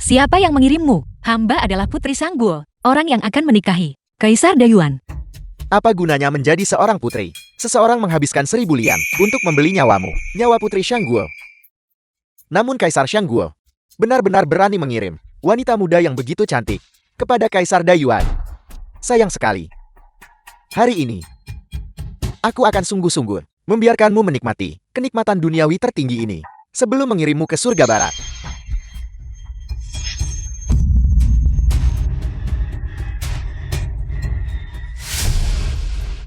Siapa yang mengirimmu? Hamba adalah Putri Sanggul, orang yang akan menikahi Kaisar Dayuan. Apa gunanya menjadi seorang putri? Seseorang menghabiskan 1000 lian untuk membeli nyawamu, nyawa Putri Shanggul. Namun Kaisar Shanggul benar-benar berani mengirim wanita muda yang begitu cantik kepada Kaisar Dayuan. Sayang sekali. Hari ini, aku akan sungguh-sungguh membiarkanmu menikmati kenikmatan duniawi tertinggi ini sebelum mengirimmu ke surga barat.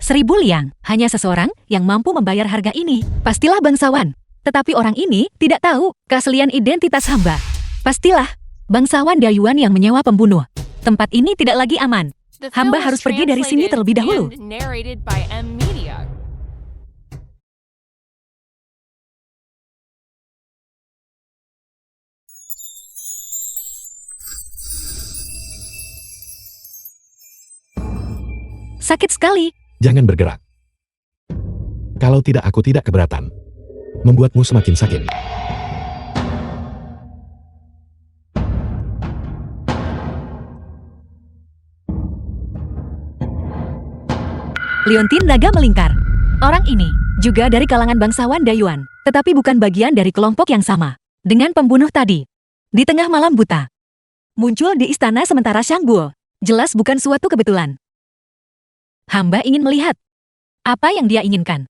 1000 liang, hanya seseorang yang mampu membayar harga ini. Pastilah bangsawan. Tetapi orang ini tidak tahu keaslian identitas hamba. Pastilah bangsawan Dayuan yang menyewa pembunuh. Tempat ini tidak lagi aman. Hamba harus pergi dari sini terlebih dahulu. Sakit sekali. Jangan bergerak. Kalau tidak, aku tidak keberatan. Membuatmu semakin sakit. Liontin naga melingkar. Orang ini juga dari kalangan bangsawan Dayuan, tetapi bukan bagian dari kelompok yang sama dengan pembunuh tadi. Di tengah malam buta, muncul di istana sementara Shanggul. Jelas bukan suatu kebetulan. Hamba ingin melihat apa yang dia inginkan.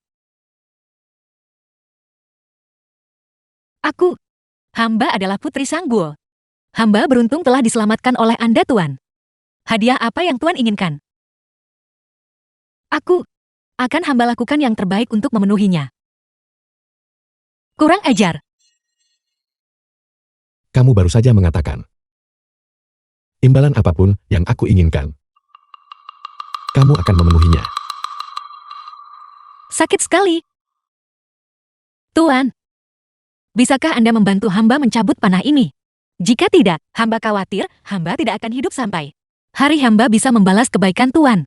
Hamba adalah Putri Shanggul. Hamba beruntung telah diselamatkan oleh Anda, Tuan. Hadiah apa yang Tuan inginkan? Akan hamba lakukan yang terbaik untuk memenuhinya. Kurang ajar. Kamu baru saja mengatakan. Imbalan apapun yang aku inginkan, kamu akan memenuhinya. Sakit sekali. Tuan, bisakah Anda membantu hamba mencabut panah ini? Jika tidak, hamba khawatir hamba tidak akan hidup sampai hari hamba bisa membalas kebaikan Tuan.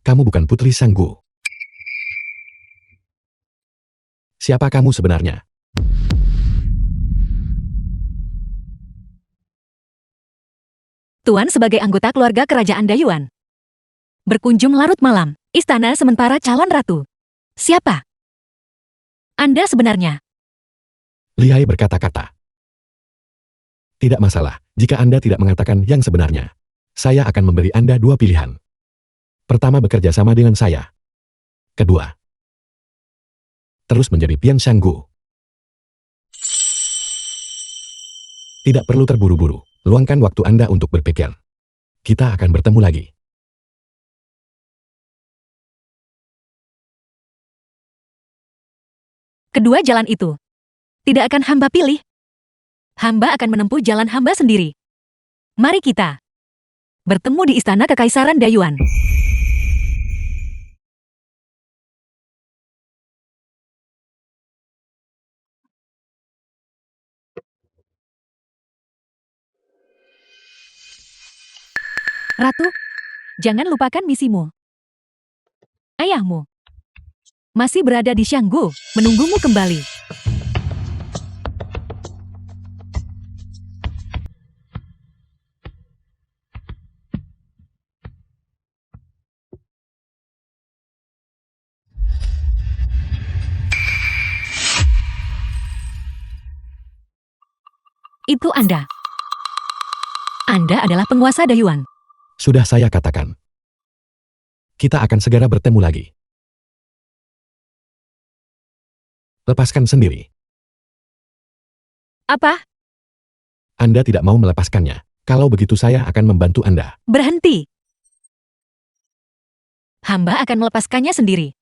Kamu bukan Putri Shanggul. Siapa kamu sebenarnya? Tuan sebagai anggota keluarga kerajaan Dayuan. Berkunjung larut malam, istana sementara calon ratu. Siapa Anda sebenarnya? Lihai berkata-kata. Tidak masalah, jika Anda tidak mengatakan yang sebenarnya. Saya akan memberi Anda 2 pilihan. Pertama, bekerja sama dengan saya. Kedua, terus menjadi Pian Shanggul. Tidak perlu terburu-buru. Luangkan waktu Anda untuk berpikir. Kita akan bertemu lagi. Kedua jalan itu tidak akan hamba pilih. Hamba akan menempuh jalan hamba sendiri. Mari kita bertemu di istana Kekaisaran Dayuan. Ratu, jangan lupakan misimu. Ayahmu masih berada di Shanggul, menunggumu kembali. Itu Anda. Anda adalah penguasa Dayuan. Sudah saya katakan. Kita akan segera bertemu lagi. Lepaskan sendiri. Apa? Anda tidak mau melepaskannya. Kalau begitu saya akan membantu Anda. Berhenti. Hamba akan melepaskannya sendiri.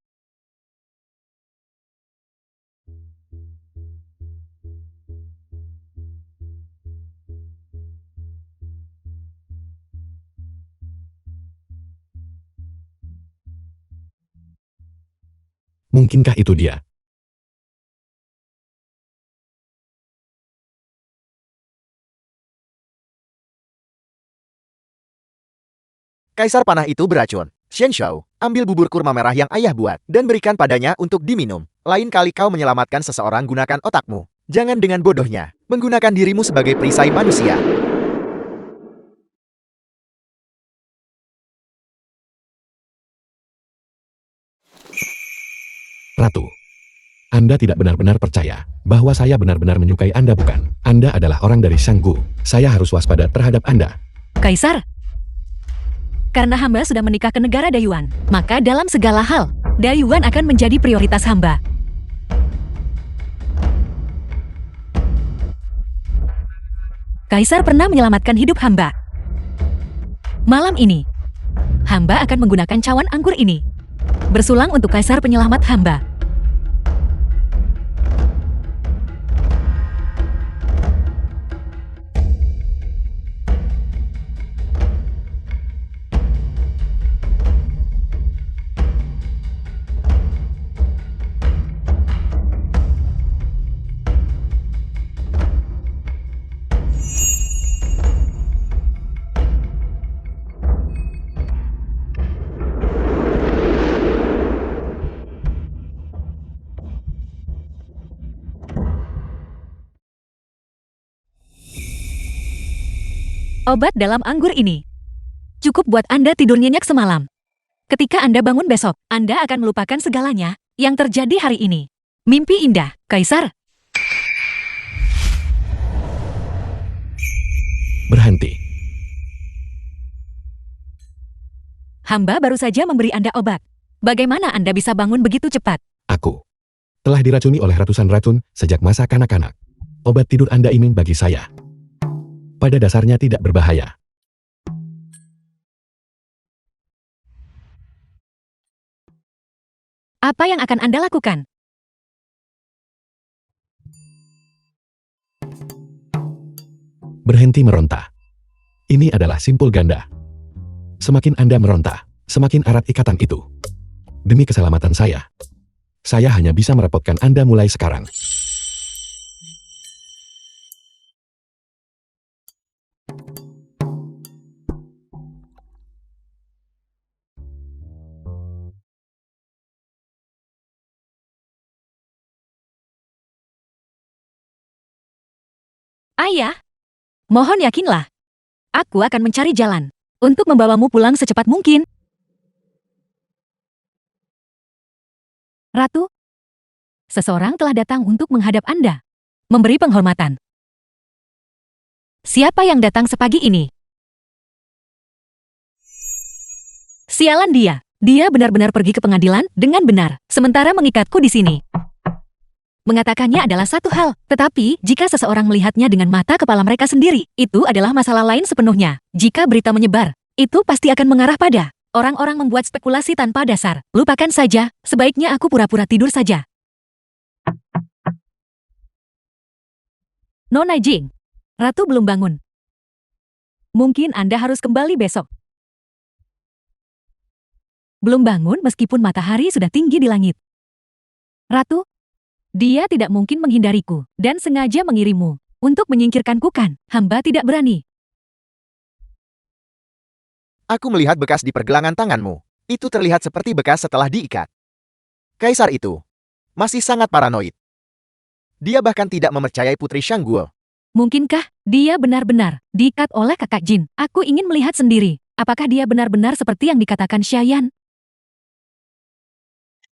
Mungkinkah itu dia? Kaisar panah itu beracun. Xian Shao, ambil bubur kurma merah yang ayah buat dan berikan padanya untuk diminum. Lain kali kau menyelamatkan seseorang gunakan otakmu. Jangan dengan bodohnya, menggunakan dirimu sebagai perisai manusia. Ratu. Anda tidak benar-benar percaya bahwa saya benar-benar menyukai Anda, bukan? Anda adalah orang dari Shanggu. Saya harus waspada terhadap Anda. Kaisar, karena hamba sudah menikah ke negara Dayuan, maka dalam segala hal, Dayuan akan menjadi prioritas hamba. Kaisar pernah menyelamatkan hidup hamba. Malam ini, hamba akan menggunakan cawan anggur ini. Bersulang untuk Kaisar penyelamat hamba. Obat dalam anggur ini cukup buat Anda tidur nyenyak semalam. Ketika Anda bangun besok, Anda akan melupakan segalanya yang terjadi hari ini. Mimpi indah, Kaisar. Berhenti. Hamba baru saja memberi Anda obat. Bagaimana Anda bisa bangun begitu cepat? Aku telah diracuni oleh ratusan racun sejak masa kanak-kanak. Obat tidur Anda ini bagi saya pada dasarnya tidak berbahaya. Apa yang akan Anda lakukan? Berhenti meronta. Ini adalah simpul ganda. Semakin Anda meronta, semakin erat ikatan itu. Demi keselamatan saya hanya bisa merepotkan Anda mulai sekarang. Ayah, mohon yakinlah. Aku akan mencari jalan untuk membawamu pulang secepat mungkin. Ratu, seseorang telah datang untuk menghadap Anda, memberi penghormatan. Siapa yang datang sepagi ini? Sialan dia. Dia benar-benar pergi ke pengadilan dengan benar, sementara mengikatku di sini. Mengatakannya adalah satu hal, tetapi jika seseorang melihatnya dengan mata kepala mereka sendiri, itu adalah masalah lain sepenuhnya. Jika berita menyebar, itu pasti akan mengarah pada orang-orang membuat spekulasi tanpa dasar. Lupakan saja, sebaiknya aku pura-pura tidur saja. Nona Jing, Ratu belum bangun. Mungkin Anda harus kembali besok. Belum bangun meskipun matahari sudah tinggi di langit. Ratu, dia tidak mungkin menghindariku dan sengaja mengirimmu untuk menyingkirkanku, kan? Hamba tidak berani. Aku melihat bekas di pergelangan tanganmu. Itu terlihat seperti bekas setelah diikat. Kaisar itu masih sangat paranoid. Dia bahkan tidak mempercayai Putri Shangguo. Mungkinkah dia benar-benar diikat oleh kakak Jin? Aku ingin melihat sendiri. Apakah dia benar-benar seperti yang dikatakan Xiayan?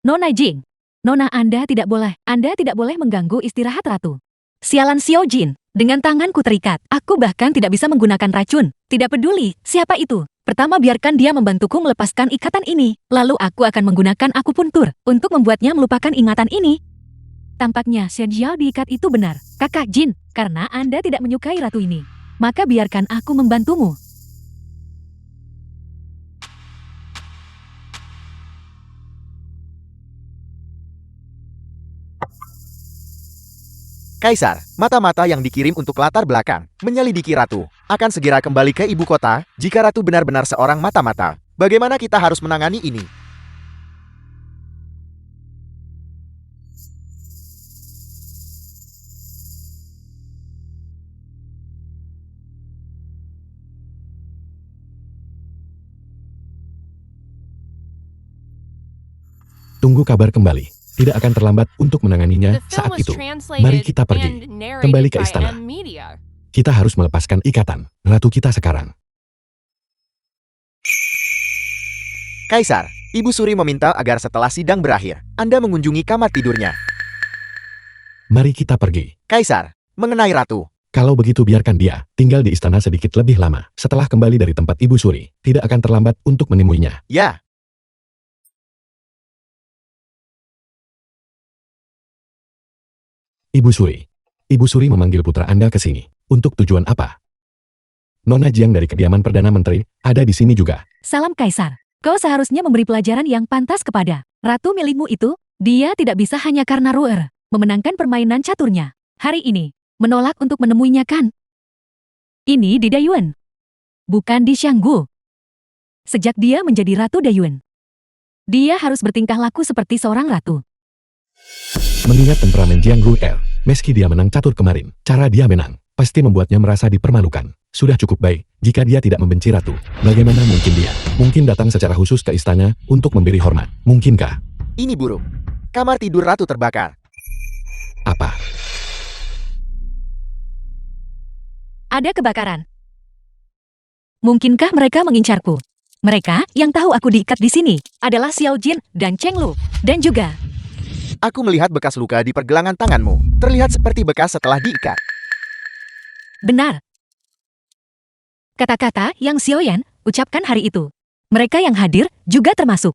Nona Jing, Nona, Anda tidak boleh mengganggu istirahat Ratu. Sialan Xiao Jin, dengan tanganku terikat. Aku bahkan tidak bisa menggunakan racun. Tidak peduli siapa itu. Pertama biarkan dia membantuku melepaskan ikatan ini. Lalu aku akan menggunakan akupuntur untuk membuatnya melupakan ingatan ini. Tampaknya Shen Jiao diikat itu benar, kakak Jin, karena Anda tidak menyukai ratu ini. Maka biarkan aku membantumu. Kaisar, mata-mata yang dikirim untuk latar belakang, menyelidiki Ratu, akan segera kembali ke ibu kota, jika Ratu benar-benar seorang mata-mata. Bagaimana kita harus menangani ini? Tunggu kabar kembali. Tidak akan terlambat untuk menanganinya The film saat was itu. translated Mari kita pergi. and narrated Kembali ke by istana. M Media. Kita harus melepaskan ikatan ratu kita sekarang. Kaisar, Ibu Suri meminta agar setelah sidang berakhir, Anda mengunjungi kamar tidurnya. Mari kita pergi. Kaisar, mengenai ratu. Kalau begitu biarkan dia tinggal di istana sedikit lebih lama. Setelah kembali dari tempat Ibu Suri, tidak akan terlambat untuk menemuinya. Ya, Ibu Suri. Ibu Suri memanggil putra Anda ke sini. Untuk tujuan apa? Nona Jiang dari kediaman Perdana Menteri ada di sini juga. Salam Kaisar. Kau seharusnya memberi pelajaran yang pantas kepada ratu milikmu itu. Dia tidak bisa hanya karena Ruer memenangkan permainan caturnya. Hari ini, menolak untuk menemuinya kan? Ini di Dayuan. Bukan di Xianggu. Sejak dia menjadi Ratu Dayuan, dia harus bertingkah laku seperti seorang ratu. Mengingat temperamen Jiang Ruer, meski dia menang catur kemarin, cara dia menang pasti membuatnya merasa dipermalukan. Sudah cukup baik jika dia tidak membenci ratu. Bagaimana mungkin dia mungkin datang secara khusus ke istana untuk memberi hormat? Mungkinkah? ini buruk. Kamar tidur ratu terbakar. Apa? Ada kebakaran. Mungkinkah mereka mengincarku? Mereka yang tahu aku diikat di sini adalah Xiao Jin dan Cheng Lu, dan juga Aku melihat bekas luka di pergelangan tanganmu. Terlihat seperti bekas setelah diikat. benar. Kata-kata yang Xiao Yan ucapkan hari itu. Mereka yang hadir juga termasuk.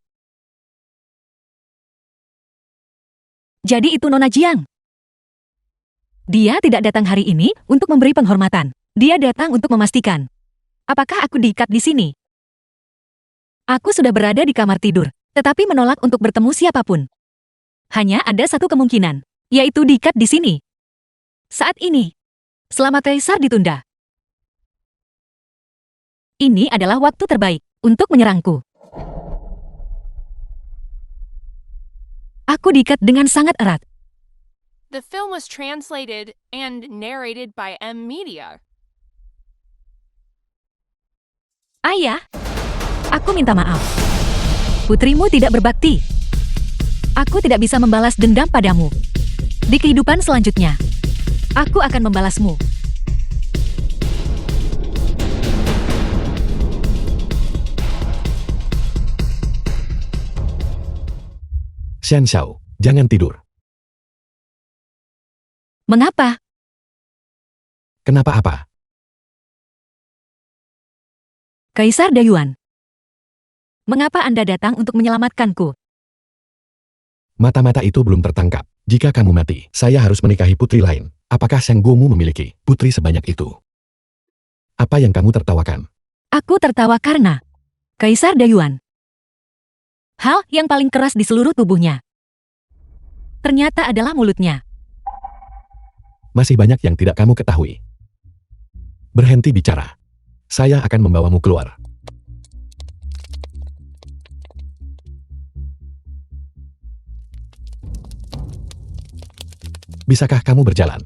Jadi itu Nona Jiang. Dia tidak datang hari ini untuk memberi penghormatan. Dia datang untuk memastikan. Apakah aku diikat di sini? Aku sudah berada di kamar tidur, tetapi menolak untuk bertemu siapapun. Hanya ada satu kemungkinan, yaitu diikat di sini. Saat ini, selama Kaisar ditunda. Ini adalah waktu terbaik untuk menyerangku. Aku diikat dengan sangat erat. The film was translated and narrated by M Media. Ayah, aku minta maaf. Putrimu tidak berbakti. Aku tidak bisa membalas dendam padamu. Di kehidupan selanjutnya, aku akan membalasmu. Xian Xiao, jangan tidur. Mengapa? Kenapa apa? Kaisar Dayuan. Mengapa Anda datang untuk menyelamatkanku? Mata-mata itu belum tertangkap. Jika kamu mati, saya harus menikahi putri lain. Apakah Sang Guomu memiliki putri sebanyak itu? Apa yang kamu tertawakan? Aku tertawa karena Kaisar Dayuan. Hal yang paling keras di seluruh tubuhnya ternyata adalah mulutnya. Masih banyak yang tidak kamu ketahui. Berhenti bicara. Saya akan membawamu keluar. Bisakah kamu berjalan?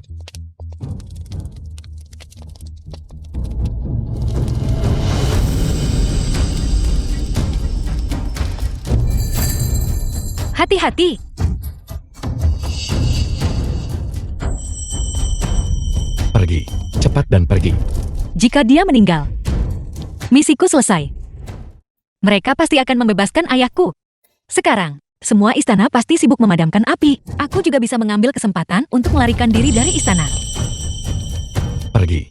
Hati-hati. Pergi. Cepat dan pergi. Jika dia meninggal, misiku selesai. Mereka pasti akan membebaskan ayahku. Sekarang, semua istana pasti sibuk memadamkan api. Aku juga bisa mengambil kesempatan untuk melarikan diri dari istana. Pergi.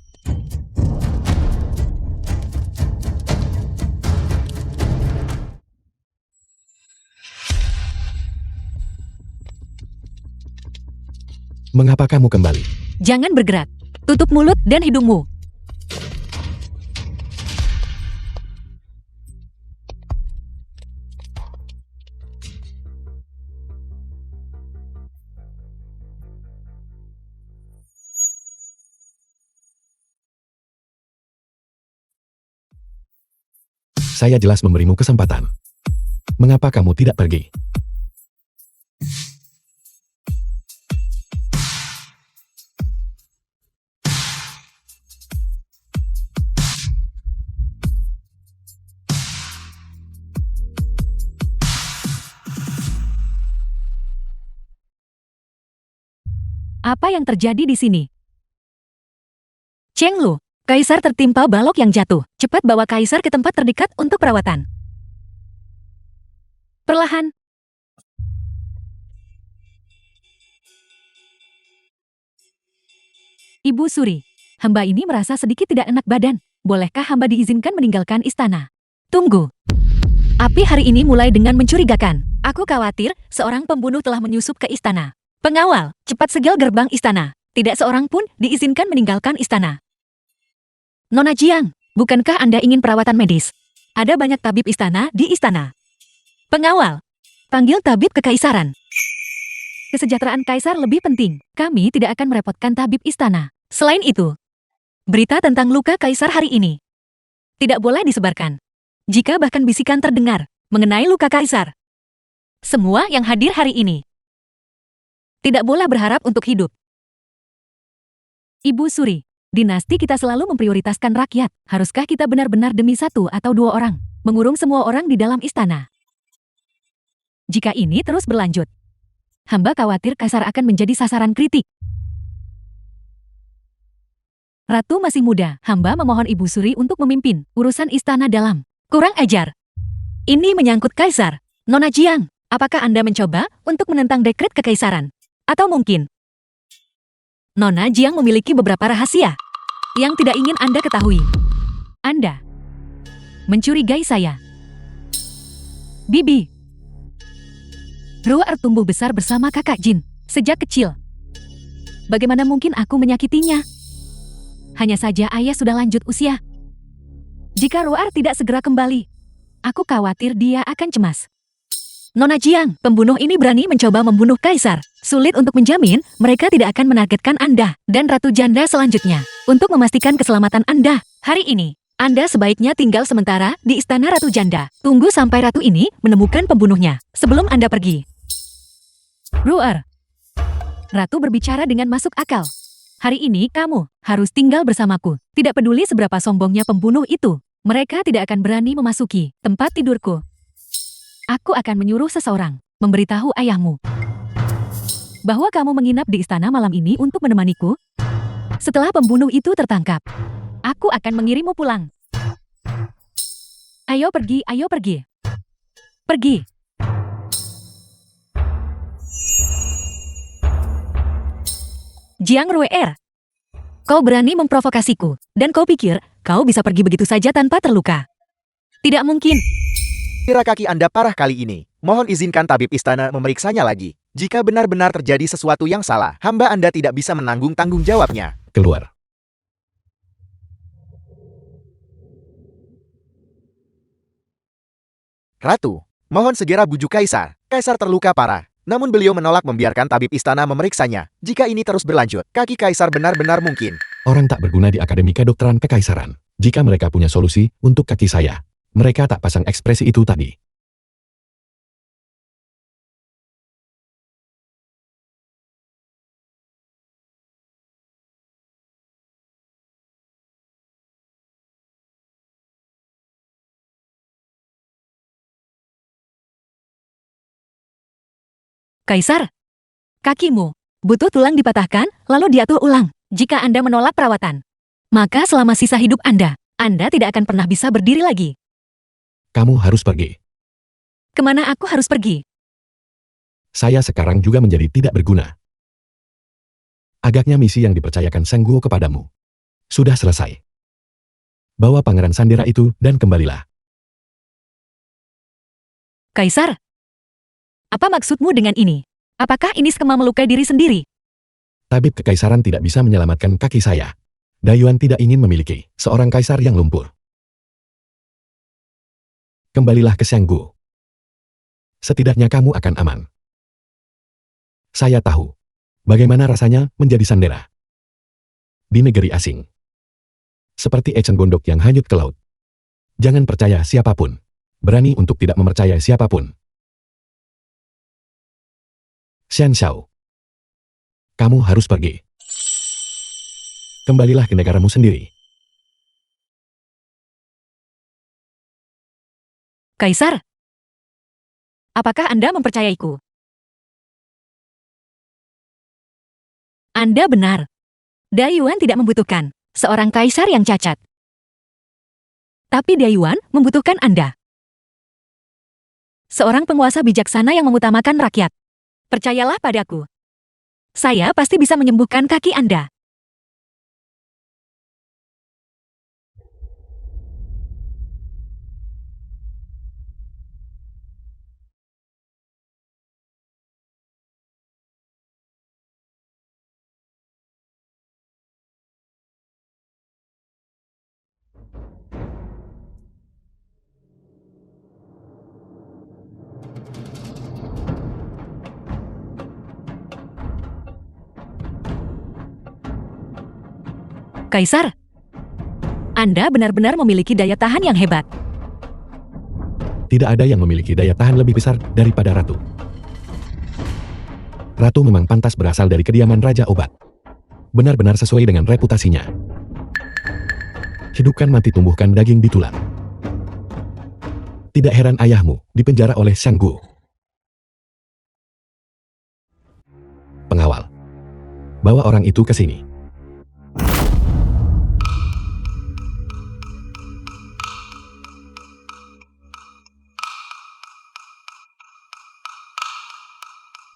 Mengapa kamu kembali? Jangan bergerak. Tutup mulut dan hidungmu. Saya jelas memberimu kesempatan. Mengapa kamu tidak pergi? Apa yang terjadi di sini? Cheng Lu, Kaisar tertimpa balok yang jatuh. Cepat bawa Kaisar ke tempat terdekat untuk perawatan. Perlahan. Ibu Suri, hamba ini merasa sedikit tidak enak badan. Bolehkah hamba diizinkan meninggalkan istana? Tunggu. Api hari ini mulai dengan mencurigakan. Aku khawatir seorang pembunuh telah menyusup ke istana. Pengawal, cepat segel gerbang istana. Tidak seorang pun diizinkan meninggalkan istana. Nona Jiang, bukankah Anda ingin perawatan medis? Ada banyak tabib istana di istana. Pengawal, panggil tabib kekaisaran. Kesejahteraan kaisar lebih penting. Kami tidak akan merepotkan tabib istana. Selain itu, berita tentang luka kaisar hari ini tidak boleh disebarkan. Jika bahkan bisikan terdengar mengenai luka kaisar, semua yang hadir hari ini tidak boleh berharap untuk hidup. Ibu Suri, dinasti kita selalu memprioritaskan rakyat. Haruskah kita benar-benar demi satu atau dua orang mengurung semua orang di dalam istana? Jika ini terus berlanjut, hamba khawatir kaisar akan menjadi sasaran kritik. Ratu masih muda, hamba memohon Ibu Suri untuk memimpin urusan istana dalam. Kurang ajar. Ini menyangkut kaisar. Nona Jiang, apakah Anda mencoba untuk menentang dekret kekaisaran? Atau mungkin Nona Jiang memiliki beberapa rahasia yang tidak ingin Anda ketahui. Anda mencurigai saya. Bibi. Ruar tumbuh besar bersama kakak Jin sejak kecil. Bagaimana mungkin aku menyakitinya? Hanya saja ayah sudah lanjut usia. Jika Ruar tidak segera kembali, aku khawatir dia akan cemas. Nona Jiang, pembunuh ini berani mencoba membunuh kaisar. Sulit untuk menjamin mereka tidak akan menargetkan Anda dan Ratu Janda selanjutnya. Untuk memastikan keselamatan Anda, hari ini, Anda sebaiknya tinggal sementara di istana Ratu Janda. Tunggu sampai Ratu ini menemukan pembunuhnya sebelum Anda pergi. Ruar. Ratu berbicara dengan masuk akal. Hari ini kamu harus tinggal bersamaku. Tidak peduli seberapa sombongnya pembunuh itu, mereka tidak akan berani memasuki tempat tidurku. Aku akan menyuruh seseorang memberitahu ayahmu bahwa kamu menginap di istana malam ini untuk menemaniku. Setelah pembunuh itu tertangkap, aku akan mengirimmu pulang. Ayo pergi, ayo pergi. Pergi. Jiang Ruer, kau berani memprovokasiku, dan kau pikir kau bisa pergi begitu saja tanpa terluka. Tidak mungkin. Kira kaki Anda parah kali ini. Mohon izinkan tabib istana memeriksanya lagi. Jika benar-benar terjadi sesuatu yang salah, hamba Anda tidak bisa menanggung tanggung jawabnya. Keluar. Ratu, mohon segera bujuk kaisar. Kaisar terluka parah. Namun beliau menolak membiarkan tabib istana memeriksanya. Jika ini terus berlanjut, kaki kaisar benar-benar mungkin. Orang tak berguna di Akademi Kedokteran Kekaisaran. Jika mereka punya solusi untuk kaki saya, mereka tak pasang ekspresi itu tadi. Kaisar, kakimu butuh tulang dipatahkan, lalu diatur ulang. Jika Anda menolak perawatan, maka selama sisa hidup Anda tidak akan pernah bisa berdiri lagi. Kamu harus pergi. Kemana aku harus pergi? Saya sekarang juga menjadi tidak berguna. Agaknya misi yang dipercayakan Sang Guo kepadamu sudah selesai. Bawa Pangeran Sandera itu dan kembalilah. Kaisar, apa maksudmu dengan ini? Apakah ini skema melukai diri sendiri? Tabib kekaisaran tidak bisa menyelamatkan kaki saya. Dayuan tidak ingin memiliki seorang kaisar yang lumpur. Kembalilah ke Sang Guo. Setidaknya kamu akan aman. Saya tahu bagaimana rasanya menjadi sandera di negeri asing. Seperti eceng gondok yang hanyut ke laut. Jangan percaya siapapun. Berani untuk tidak mempercayai siapapun. Xian Xiao, kamu harus pergi. Kembalilah ke negaramu sendiri. Kaisar, apakah Anda mempercayaiku? Anda benar. Dayuan tidak membutuhkan seorang kaisar yang cacat. Tapi Dayuan membutuhkan Anda. Seorang penguasa bijaksana yang mengutamakan rakyat. Percayalah padaku. Saya pasti bisa menyembuhkan kaki Anda. Kaisar, Anda benar-benar memiliki daya tahan yang hebat. Tidak ada yang memiliki daya tahan lebih besar daripada Ratu. Ratu memang pantas berasal dari kediaman Raja Obat. Benar-benar sesuai dengan reputasinya. Hidupkan mati tumbuhkan daging di tulang. Tidak heran ayahmu dipenjara oleh Sang Gu. Pengawal, bawa orang itu ke sini.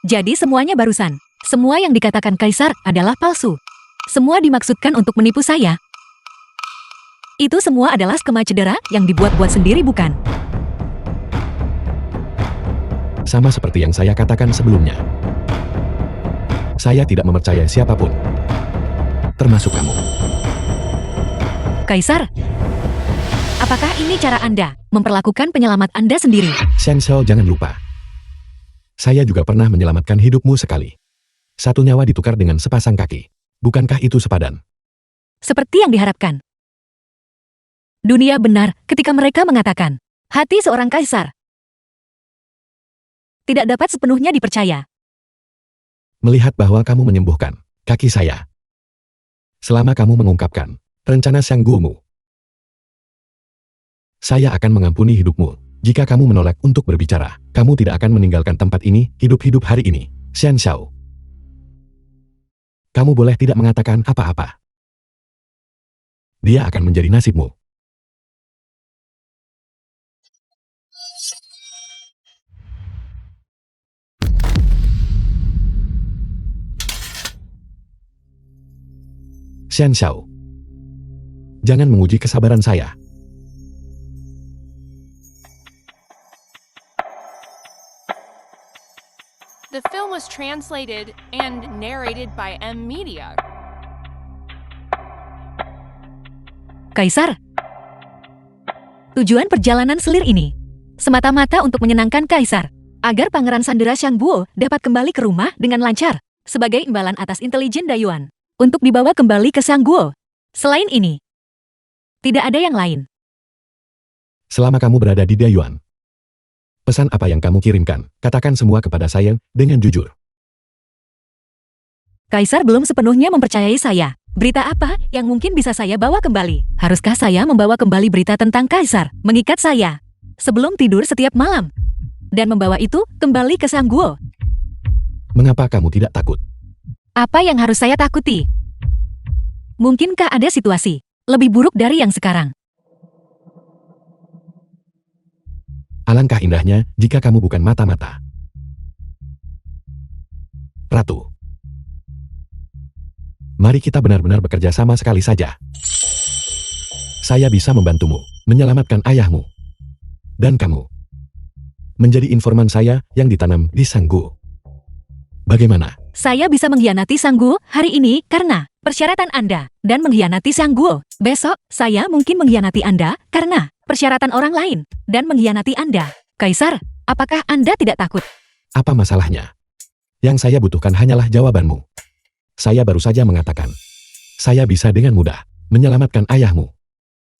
Jadi semuanya barusan. Semua yang dikatakan Kaisar adalah palsu. Semua dimaksudkan untuk menipu saya. Itu semua adalah skema cedera yang dibuat-buat sendiri, bukan? Sama seperti yang saya katakan sebelumnya. Saya tidak mempercayai siapapun. Termasuk kamu. Kaisar, apakah ini cara Anda memperlakukan penyelamat Anda sendiri? Shen Shao, jangan lupa. Saya juga pernah menyelamatkan hidupmu sekali. Satu nyawa ditukar dengan sepasang kaki. Bukankah itu sepadan? Seperti yang diharapkan. Dunia benar ketika mereka mengatakan, hati seorang kaisar tidak dapat sepenuhnya dipercaya. Melihat bahwa kamu menyembuhkan kaki saya. Selama kamu mengungkapkan rencana Sang Gu-mu. Saya akan mengampuni hidupmu. Jika kamu menolak untuk berbicara, kamu tidak akan meninggalkan tempat ini hidup-hidup hari ini. Shen Shao. Kamu boleh tidak mengatakan apa-apa. Dia akan menjadi nasibmu. Shen Shao. Jangan menguji kesabaran saya. The film was translated and narrated by M Media. Kaisar, tujuan perjalanan selir ini semata-mata untuk menyenangkan Kaisar, agar Pangeran Sandera Shangguo dapat kembali ke rumah dengan lancar, sebagai imbalan atas intelijen Dayuan, untuk dibawa kembali ke Shangguo. Selain ini, tidak ada yang lain. Selama kamu berada di Dayuan, pesan apa yang kamu kirimkan, katakan semua kepada saya dengan jujur. Kaisar belum sepenuhnya mempercayai saya. Berita apa yang mungkin bisa saya bawa kembali? Haruskah saya membawa kembali berita tentang Kaisar, mengikat saya sebelum tidur setiap malam, dan membawa itu kembali ke Shangguo? Mengapa kamu tidak takut? Apa yang harus saya takuti? Mungkinkah ada situasi lebih buruk dari yang sekarang? Alangkah indahnya jika kamu bukan mata-mata. Ratu. Mari kita benar-benar bekerja sama sekali saja. Saya bisa membantumu menyelamatkan ayahmu. Dan kamu menjadi informan saya yang ditanam di Shangguo. Bagaimana? Saya bisa mengkhianati Shangguo hari ini karena persyaratan Anda, dan mengkhianati Shangguo. Besok, saya mungkin mengkhianati Anda karena persyaratan orang lain, dan mengkhianati Anda. Kaisar, apakah Anda tidak takut? Apa masalahnya? Yang saya butuhkan hanyalah jawabanmu. Saya baru saja mengatakan, saya bisa dengan mudah menyelamatkan ayahmu.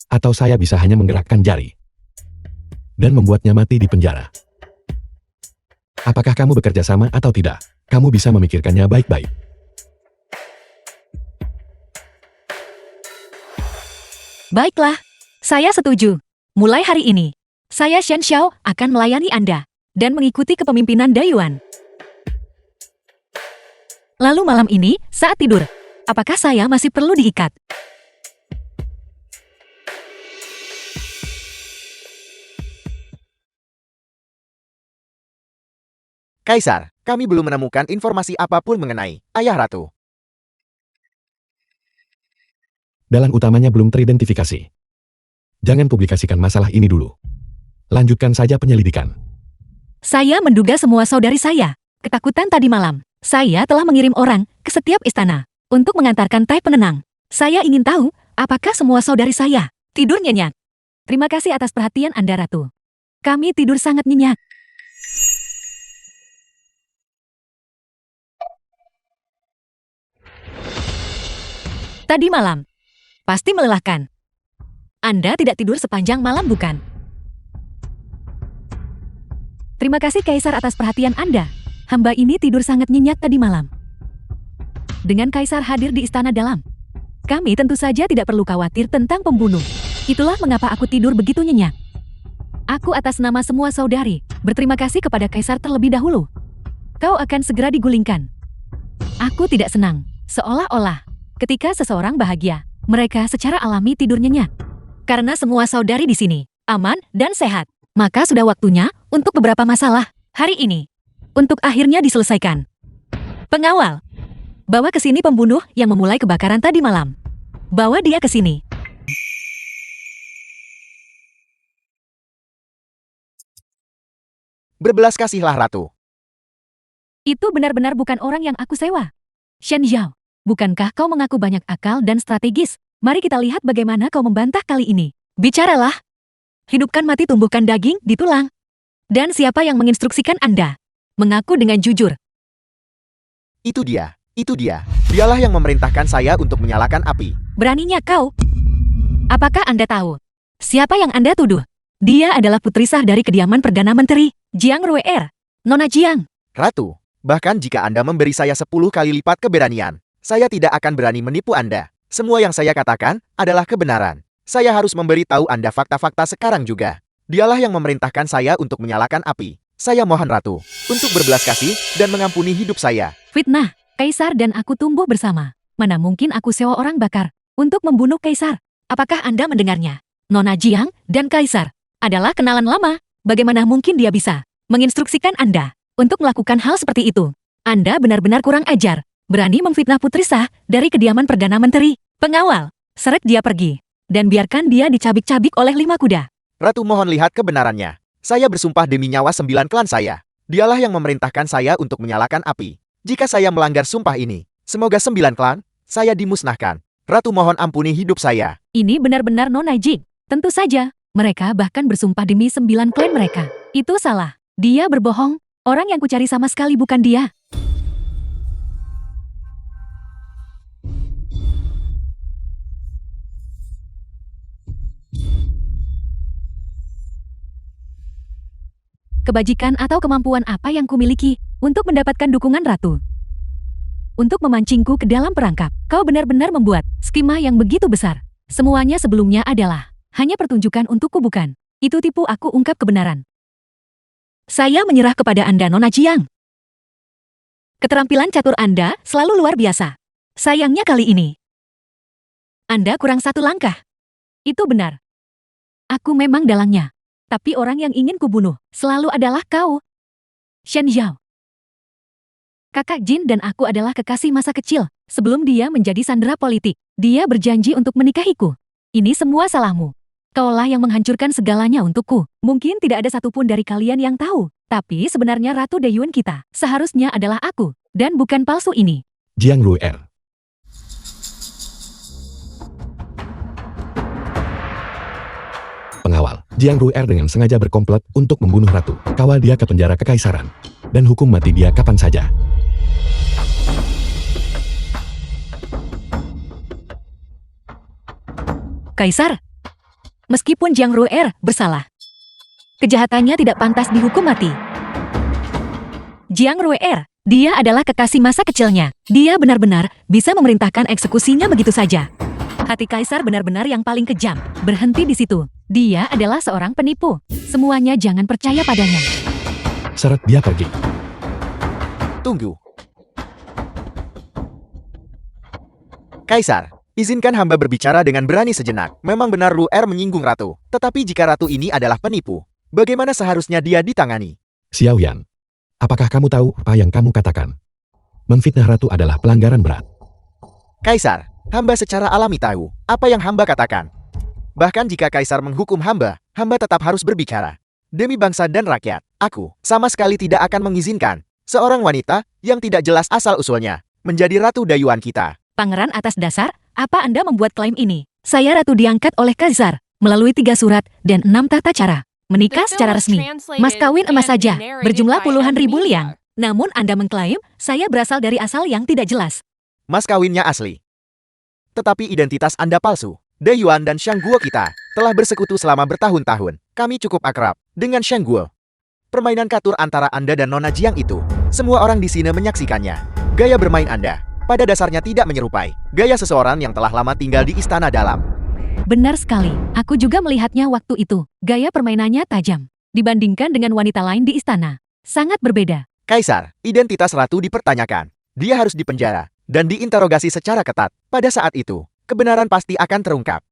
Atau saya bisa hanya menggerakkan jari dan membuatnya mati di penjara. Apakah kamu bekerja sama atau tidak? Kamu bisa memikirkannya baik-baik. Baiklah, saya setuju. Mulai hari ini, saya Shen Shao akan melayani Anda dan mengikuti kepemimpinan Dayuan. Lalu malam ini, saat tidur, apakah saya masih perlu diikat? Kaisar, kami belum menemukan informasi apapun mengenai Ayah Ratu. Dalang utamanya belum teridentifikasi. Jangan publikasikan masalah ini dulu. Lanjutkan saja penyelidikan. Saya menduga semua saudari saya. Ketakutan tadi malam. Saya telah mengirim orang ke setiap istana untuk mengantarkan teh penenang. Saya ingin tahu apakah semua saudari saya tidur nyenyak. Terima kasih atas perhatian Anda, Ratu. Kami tidur sangat nyenyak. Tadi malam. Pasti melelahkan. Anda tidak tidur sepanjang malam, bukan? Terima kasih Kaisar atas perhatian Anda. Hamba ini tidur sangat nyenyak tadi malam. Dengan Kaisar hadir di istana dalam, kami tentu saja tidak perlu khawatir tentang pembunuh. Itulah mengapa aku tidur begitu nyenyak. Aku atas nama semua saudari, berterima kasih kepada Kaisar terlebih dahulu. Kau akan segera digulingkan. Aku tidak senang, seolah-olah ketika seseorang bahagia, mereka secara alami tidur nyenyak. Karena semua saudari di sini aman dan sehat, maka sudah waktunya untuk beberapa masalah hari ini untuk akhirnya diselesaikan. Pengawal, bawa ke sini pembunuh yang memulai kebakaran tadi malam. Bawa dia ke sini. Berbelas kasihlah Ratu. Itu benar-benar bukan orang yang aku sewa. Shen Zhao, bukankah kau mengaku banyak akal dan strategis? Mari kita lihat bagaimana kau membantah kali ini. Bicaralah. Hidupkan mati tumbuhkan daging di tulang. Dan siapa yang menginstruksikan Anda? Mengaku dengan jujur. Itu dia. Dialah yang memerintahkan saya untuk menyalakan api. Beraninya kau? Apakah Anda tahu siapa yang Anda tuduh? Dia adalah putri sah dari kediaman Perdana Menteri, Jiang Ruier, Nona Jiang. Ratu, bahkan jika Anda memberi saya 10 kali lipat keberanian, saya tidak akan berani menipu Anda. Semua yang saya katakan adalah kebenaran. Saya harus memberitahu Anda fakta-fakta sekarang juga. Dialah yang memerintahkan saya untuk menyalakan api. Saya mohon Ratu, untuk berbelas kasih dan mengampuni hidup saya. Fitnah, Kaisar dan aku tumbuh bersama. Mana mungkin aku sewa orang bakar untuk membunuh Kaisar? Apakah Anda mendengarnya? Nona Jiang dan Kaisar adalah kenalan lama. Bagaimana mungkin dia bisa menginstruksikan Anda untuk melakukan hal seperti itu? Anda benar-benar kurang ajar. Berani memfitnah putri sah dari kediaman Perdana Menteri. Pengawal, seret dia pergi. Dan biarkan dia dicabik-cabik oleh 5 kuda. Ratu mohon lihat kebenarannya. Saya bersumpah demi nyawa 9 klan saya. Dialah yang memerintahkan saya untuk menyalakan api. Jika saya melanggar sumpah ini, semoga 9 klan, saya dimusnahkan. Ratu mohon ampuni hidup saya. Ini benar-benar Nona Jing. Tentu saja, mereka bahkan bersumpah demi 9 klan mereka. Itu salah. Dia berbohong. Orang yang kucari sama sekali bukan dia. Kebajikan atau kemampuan apa yang kumiliki untuk mendapatkan dukungan Ratu? Untuk memancingku ke dalam perangkap, kau benar-benar membuat skema yang begitu besar. Semuanya sebelumnya adalah hanya pertunjukan untukku, bukan? Itu tipu, aku ungkap kebenaran. Saya menyerah kepada Anda, Nona Jiang. Keterampilan catur Anda selalu luar biasa. Sayangnya kali ini, Anda kurang 1 langkah. Itu benar. Aku memang dalangnya. Tapi orang yang ingin kubunuh selalu adalah kau, Shen Zhao. Kakak Jin dan aku adalah kekasih masa kecil. Sebelum dia menjadi sandera politik, dia berjanji untuk menikahiku. Ini semua salahmu. Kaulah yang menghancurkan segalanya untukku. Mungkin tidak ada satupun dari kalian yang tahu. Tapi sebenarnya Ratu Dayuan kita seharusnya adalah aku. Dan bukan palsu ini. Jiang Ruier. Pengawal, Jiang Ruier dengan sengaja berkomplot untuk membunuh Ratu. Kawal dia ke penjara kekaisaran. Dan hukum mati dia kapan saja. Kaisar, meskipun Jiang Ruier bersalah, kejahatannya tidak pantas dihukum mati. Jiang Ruier, dia adalah kekasih masa kecilnya. Dia benar-benar bisa memerintahkan eksekusinya begitu saja. Hati Kaisar benar-benar yang paling kejam. Berhenti di situ. Dia adalah seorang penipu. Semuanya jangan percaya padanya. Seret dia pergi. Tunggu. Kaisar, izinkan hamba berbicara dengan berani sejenak. Memang benar Luer menyinggung ratu. Tetapi jika ratu ini adalah penipu, bagaimana seharusnya dia ditangani? Xiaoyan, apakah kamu tahu apa yang kamu katakan? Memfitnah ratu adalah pelanggaran berat. Kaisar, hamba secara alami tahu apa yang hamba katakan. Bahkan jika Kaisar menghukum hamba, hamba tetap harus berbicara. Demi bangsa dan rakyat, aku sama sekali tidak akan mengizinkan seorang wanita yang tidak jelas asal-usulnya menjadi Ratu Dayuan kita. Pangeran, atas dasar apa Anda membuat klaim ini? Saya ratu diangkat oleh Kaisar melalui 3 surat dan 6 tata cara. Menikah The film secara was resmi. translated Mas kawin emas and saja, narrated berjumlah by puluhan ribu Amelia. liang. Namun Anda mengklaim saya berasal dari asal yang tidak jelas. Mas kawinnya asli. Tetapi identitas Anda palsu. Dayuan dan Shangguo kita telah bersekutu selama bertahun-tahun. Kami cukup akrab dengan Shangguo. Permainan catur antara Anda dan Nona Jiang itu, semua orang di sini menyaksikannya. Gaya bermain Anda pada dasarnya tidak menyerupai gaya seseorang yang telah lama tinggal di istana dalam. Benar sekali, aku juga melihatnya waktu itu. Gaya permainannya tajam. Dibandingkan dengan wanita lain di istana. Sangat berbeda. Kaisar, identitas ratu dipertanyakan. Dia harus dipenjara dan diinterogasi secara ketat. Pada saat itu, kebenaran pasti akan terungkap.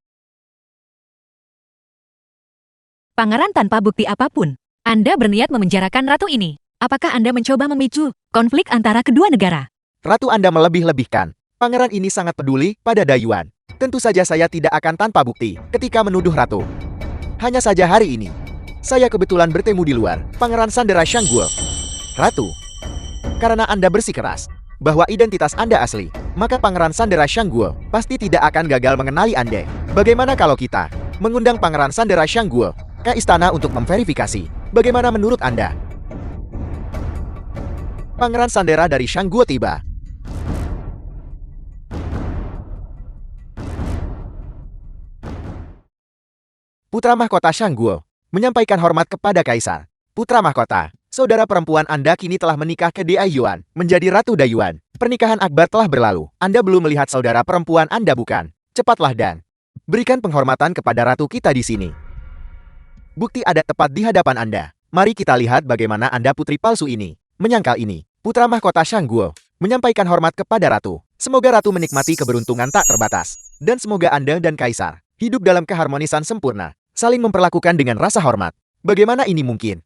Pangeran, tanpa bukti apapun, Anda berniat memenjarakan ratu ini. Apakah Anda mencoba memicu konflik antara kedua negara? Ratu Anda melebih-lebihkan. Pangeran ini sangat peduli pada Dayuan. Tentu saja saya tidak akan tanpa bukti ketika menuduh ratu. Hanya saja hari ini, saya kebetulan bertemu di luar Pangeran Sandera Shangguo. Ratu, karena Anda bersikeras bahwa identitas Anda asli, maka Pangeran Sandera Shangguo pasti tidak akan gagal mengenali Anda. Bagaimana kalau kita mengundang Pangeran Sandera Shangguo ke istana untuk memverifikasi? Bagaimana menurut Anda? Pangeran Sandera dari Shangguo tiba. Putra mahkota Shangguo menyampaikan hormat kepada Kaisar. Putra mahkota, saudara perempuan Anda kini telah menikah ke Dayuan, menjadi Ratu Dayuan. Pernikahan akbar telah berlalu. Anda belum melihat saudara perempuan Anda, bukan? Cepatlah dan berikan penghormatan kepada ratu kita di sini. Bukti ada tepat di hadapan Anda. Mari kita lihat bagaimana Anda putri palsu ini menyangkal ini. Putra mahkota Shangguo menyampaikan hormat kepada ratu. Semoga ratu menikmati keberuntungan tak terbatas. Dan semoga Anda dan Kaisar hidup dalam keharmonisan sempurna, saling memperlakukan dengan rasa hormat. Bagaimana ini mungkin?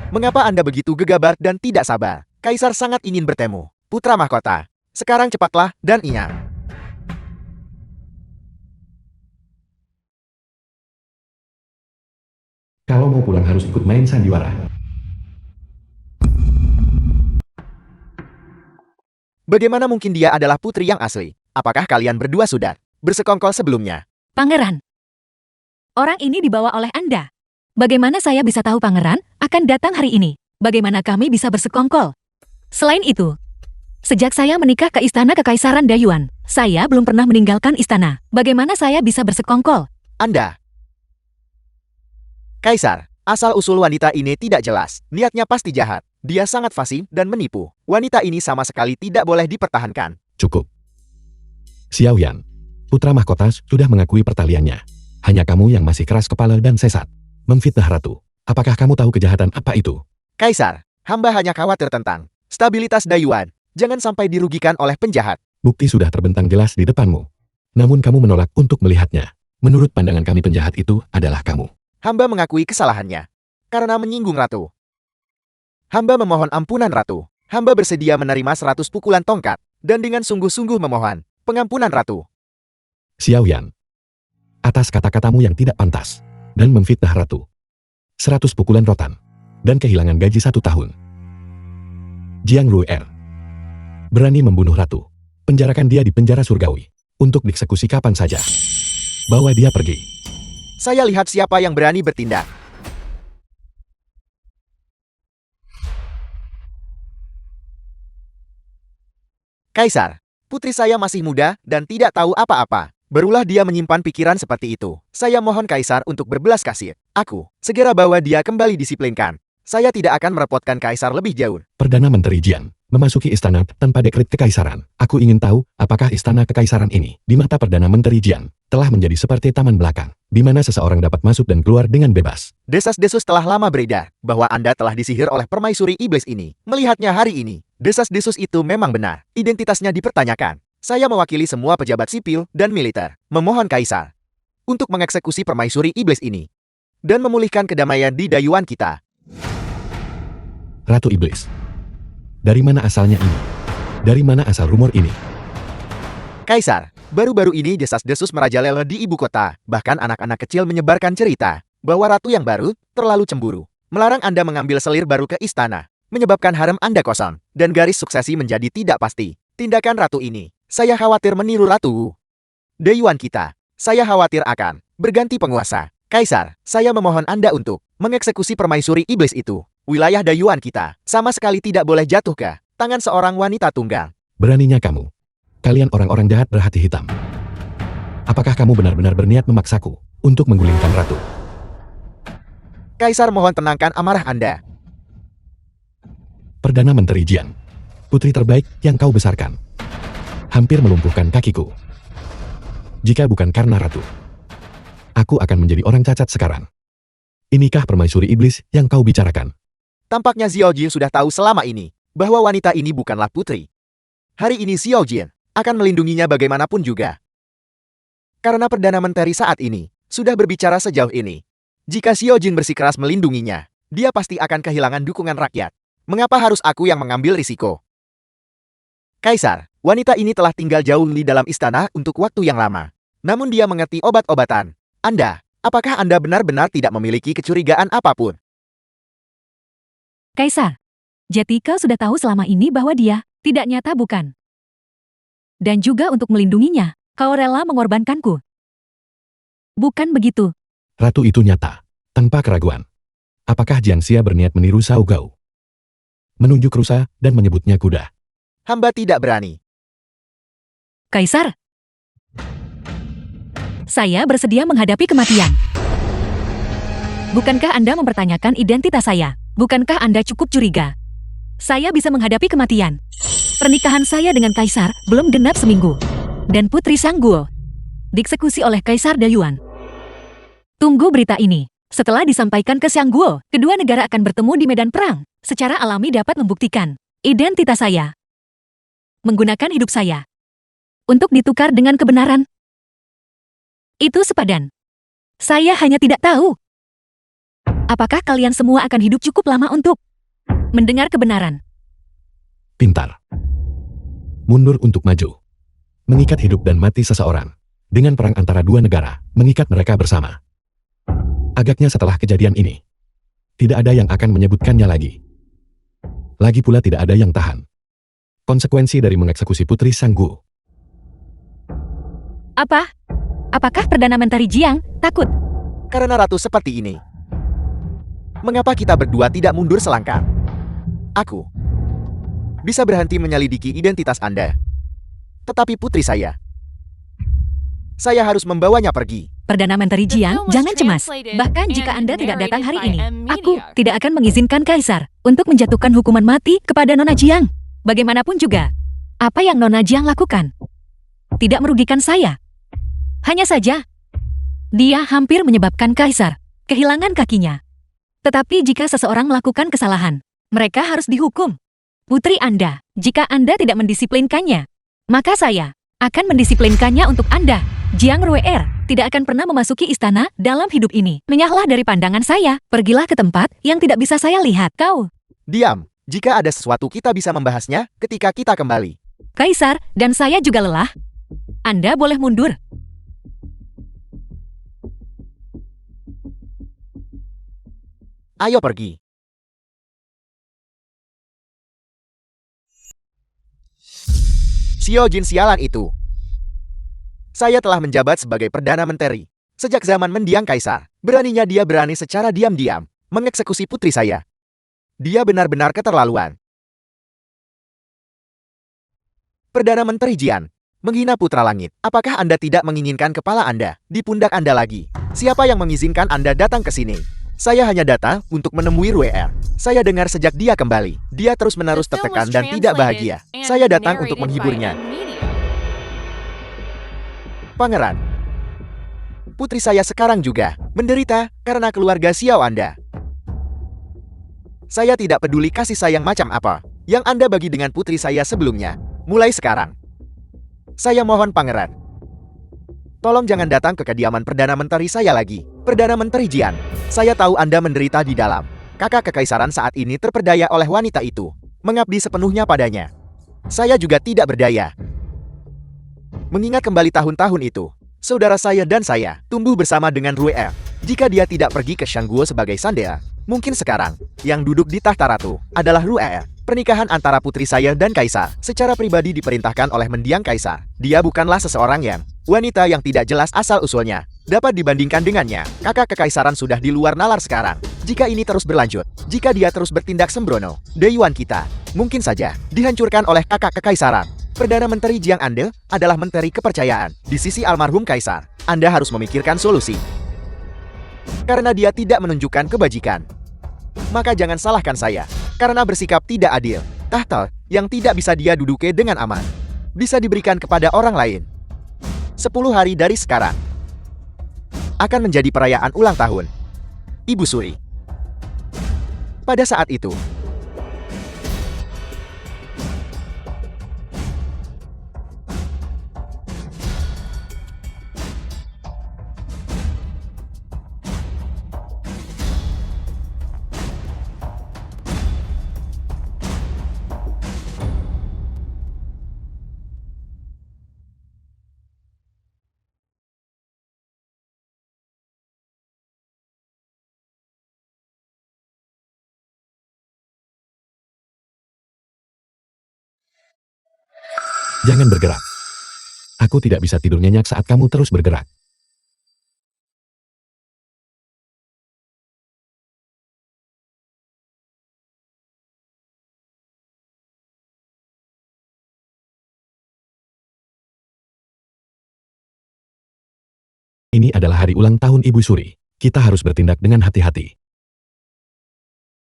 Mengapa Anda begitu gegabah dan tidak sabar? Kaisar sangat ingin bertemu. Putra mahkota, sekarang cepatlah dan ingat. Kalau mau pulang harus ikut main sandiwara. Bagaimana mungkin dia adalah putri yang asli? Apakah kalian berdua sudah bersekongkol sebelumnya? Pangeran, orang ini dibawa oleh Anda. Bagaimana saya bisa tahu Pangeran akan datang hari ini? Bagaimana kami bisa bersekongkol? Selain itu, sejak saya menikah ke istana Kekaisaran Dayuan, saya belum pernah meninggalkan istana. Bagaimana saya bisa bersekongkol? Anda, Kaisar, asal-usul wanita ini tidak jelas. Niatnya pasti jahat. Dia sangat fasih dan menipu. Wanita ini sama sekali tidak boleh dipertahankan. Cukup. Xiaoyan, putra mahkota sudah mengakui pertaliannya. Hanya kamu yang masih keras kepala dan sesat. Memfitnah ratu. Apakah kamu tahu kejahatan apa itu? Kaisar, hamba hanya khawatir tentang stabilitas Dayuan. Jangan sampai dirugikan oleh penjahat. Bukti sudah terbentang jelas di depanmu. Namun kamu menolak untuk melihatnya. Menurut pandangan kami penjahat itu adalah kamu. Hamba mengakui kesalahannya karena menyinggung ratu. Hamba memohon ampunan ratu. Hamba bersedia menerima 100 pukulan tongkat dan dengan sungguh-sungguh memohon pengampunan ratu. Xiaoyan, atas kata-katamu yang tidak pantas dan memfitnah ratu, 100 pukulan rotan dan kehilangan gaji 1 tahun. Jiang Ruer berani membunuh ratu. Penjarakan dia di penjara surgawi untuk dieksekusi kapan saja. Bawa dia pergi. Saya lihat siapa yang berani bertindak. Kaisar, putri saya masih muda dan tidak tahu apa-apa. Barulah dia menyimpan pikiran seperti itu. Saya mohon Kaisar untuk berbelas kasih. Aku segera bawa dia kembali disiplinkan. Saya tidak akan merepotkan Kaisar lebih jauh. Perdana Menteri Jian memasuki istana tanpa dekret kekaisaran. Aku ingin tahu apakah istana kekaisaran ini di mata Perdana Menteri Jian telah menjadi seperti taman belakang, di mana seseorang dapat masuk dan keluar dengan bebas. Desas-desus telah lama beredar bahwa Anda telah disihir oleh permaisuri iblis ini. Melihatnya hari ini, Desas-desus itu memang benar. Identitasnya dipertanyakan. Saya mewakili semua pejabat sipil dan militer, memohon Kaisar untuk mengeksekusi permaisuri iblis ini dan memulihkan kedamaian di dayuan kita. Ratu Iblis. Dari mana asalnya ini? Dari mana asal rumor ini? Kaisar, baru-baru ini desas-desus merajalela di ibu kota. Bahkan anak-anak kecil menyebarkan cerita bahwa ratu yang baru terlalu cemburu, melarang Anda mengambil selir baru ke istana, menyebabkan harem Anda kosong, dan garis suksesi menjadi tidak pasti. Tindakan ratu ini, saya khawatir meniru ratu dayuan kita. Saya khawatir akan berganti penguasa. Kaisar, saya memohon Anda untuk mengeksekusi permaisuri iblis itu. Wilayah dayuan kita sama sekali tidak boleh jatuh ke tangan seorang wanita tunggal. Beraninya kamu. Kalian orang-orang jahat berhati hitam. Apakah kamu benar-benar berniat memaksaku untuk menggulingkan ratu? Kaisar, mohon tenangkan amarah Anda. Perdana Menteri Jian, putri terbaik yang kau besarkan, hampir melumpuhkan kakiku. Jika bukan karena ratu, aku akan menjadi orang cacat sekarang. Inikah permaisuri iblis yang kau bicarakan? Tampaknya Xiao Jin sudah tahu selama ini bahwa wanita ini bukanlah putri. Hari ini Xiao Jin akan melindunginya bagaimanapun juga. Karena Perdana Menteri saat ini sudah berbicara sejauh ini. Jika Xiao Jin bersikeras melindunginya, dia pasti akan kehilangan dukungan rakyat. Mengapa harus aku yang mengambil risiko? Kaisar, wanita ini telah tinggal jauh di dalam istana untuk waktu yang lama. Namun dia mengerti obat-obatan. Apakah Anda benar-benar tidak memiliki kecurigaan apapun? Kaisar, jadi kau sudah tahu selama ini bahwa dia tidak nyata, bukan? Dan juga untuk melindunginya, kau rela mengorbankanku. Bukan begitu? Ratu itu nyata, tanpa keraguan. Apakah Jiang Xia berniat meniru Shao Gao? Menunjuk rusa dan menyebutnya kuda. Hamba tidak berani. Kaisar, saya bersedia menghadapi kematian. Bukankah Anda mempertanyakan identitas saya? Bukankah Anda cukup curiga? Saya bisa menghadapi kematian. Pernikahan saya dengan Kaisar belum genap seminggu. Dan Putri Shangguo dieksekusi oleh Kaisar Dayuan. Tunggu berita ini. Setelah disampaikan ke Shangguo, kedua negara akan bertemu di medan perang. Secara alami dapat membuktikan identitas saya. Menggunakan hidup saya untuk ditukar dengan kebenaran. Itu sepadan. Saya hanya tidak tahu. Apakah kalian semua akan hidup cukup lama untuk mendengar kebenaran? Pintar. Mundur untuk maju. Mengikat hidup dan mati seseorang. Dengan perang antara dua negara, mengikat mereka bersama. Agaknya setelah kejadian ini, tidak ada yang akan menyebutkannya lagi. Lagi pula tidak ada yang tahan konsekuensi dari mengeksekusi Putri Shangguo. Apakah Perdana Menteri Jiang takut? Karena ratu seperti ini. Mengapa kita berdua tidak mundur selangkah? Aku bisa berhenti menyelidiki identitas Anda. Tetapi putri saya harus membawanya pergi. Perdana Menteri Jiang, jangan cemas. Bahkan jika Anda tidak datang hari ini, aku tidak akan mengizinkan Kaisar untuk menjatuhkan hukuman mati kepada Nona Jiang. Bagaimanapun juga, apa yang Nona Jiang lakukan tidak merugikan saya. Hanya saja, dia hampir menyebabkan Kaisar kehilangan kakinya. Tetapi jika seseorang melakukan kesalahan, mereka harus dihukum. Putri Anda, jika Anda tidak mendisiplinkannya, maka saya akan mendisiplinkannya untuk Anda. Jiang Ruier tidak akan pernah memasuki istana dalam hidup ini. Menyahlah dari pandangan saya. Pergilah ke tempat yang tidak bisa saya lihat. Kau. Diam. Jika ada sesuatu kita bisa membahasnya ketika kita kembali. Kaisar, dan saya juga lelah. Anda boleh mundur. Ayo pergi. Xiao Jin sialan itu. Saya telah menjabat sebagai Perdana Menteri sejak zaman mendiang Kaisar. Beraninya dia berani secara diam-diam mengeksekusi putri saya. Dia benar-benar keterlaluan. Perdana Menteri Jian, menghina putra langit. Apakah Anda tidak menginginkan kepala Anda di pundak Anda lagi? Siapa yang mengizinkan Anda datang ke sini? Saya hanya datang untuk menemui Ruier. Saya dengar sejak dia kembali, dia terus-menerus tertekan dan tidak bahagia. Saya datang untuk menghiburnya. Pangeran, putri saya sekarang juga menderita karena keluarga Xiao Anda. Saya tidak peduli kasih sayang macam apa. yang Anda bagi dengan putri saya sebelumnya. Mulai sekarang, saya mohon Pangeran, tolong jangan datang ke kediaman Perdana Menteri saya lagi. Perdana Menteri Jian, saya tahu Anda menderita di dalam. Kakak kekaisaran saat ini terperdaya oleh wanita itu, mengabdi sepenuhnya padanya. Saya juga tidak berdaya. Mengingat kembali tahun-tahun itu, saudara saya dan saya tumbuh bersama dengan Rue. Jika dia tidak pergi ke Shangguo sebagai Sandea, mungkin sekarang yang duduk di tahta ratu adalah Rue. Pernikahan antara putri saya dan kaisar secara pribadi diperintahkan oleh mendiang kaisar. Dia bukanlah seseorang yang wanita yang tidak jelas asal-usulnya dapat dibandingkan dengannya. Kakak kekaisaran sudah di luar nalar sekarang. Jika ini terus berlanjut, jika dia terus bertindak sembrono, Dewan kita mungkin saja dihancurkan oleh kakak kekaisaran. Perdana Menteri Jiang Ande adalah menteri kepercayaan di sisi almarhum kaisar. Anda harus memikirkan solusi. Karena dia tidak menunjukkan kebajikan, maka jangan salahkan saya. Karena bersikap tidak adil, tahta yang tidak bisa dia duduki dengan aman bisa diberikan kepada orang lain. 10 hari dari sekarang akan menjadi perayaan ulang tahun Ibu Suri. Pada saat itu, Jangan bergerak. Aku tidak bisa tidur nyenyak saat kamu terus bergerak. Ini adalah hari ulang tahun Ibu Suri. Kita harus bertindak dengan hati-hati.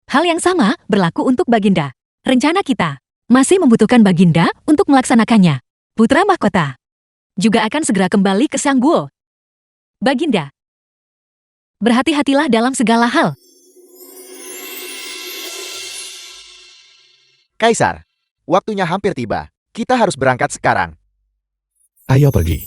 Hal yang sama berlaku untuk Baginda. Rencana kita masih membutuhkan Baginda untuk melaksanakannya. Putra mahkota juga akan segera kembali ke Shangguo. Baginda, berhati-hatilah dalam segala hal. Kaisar, waktunya hampir tiba. Kita harus berangkat sekarang. Ayo pergi.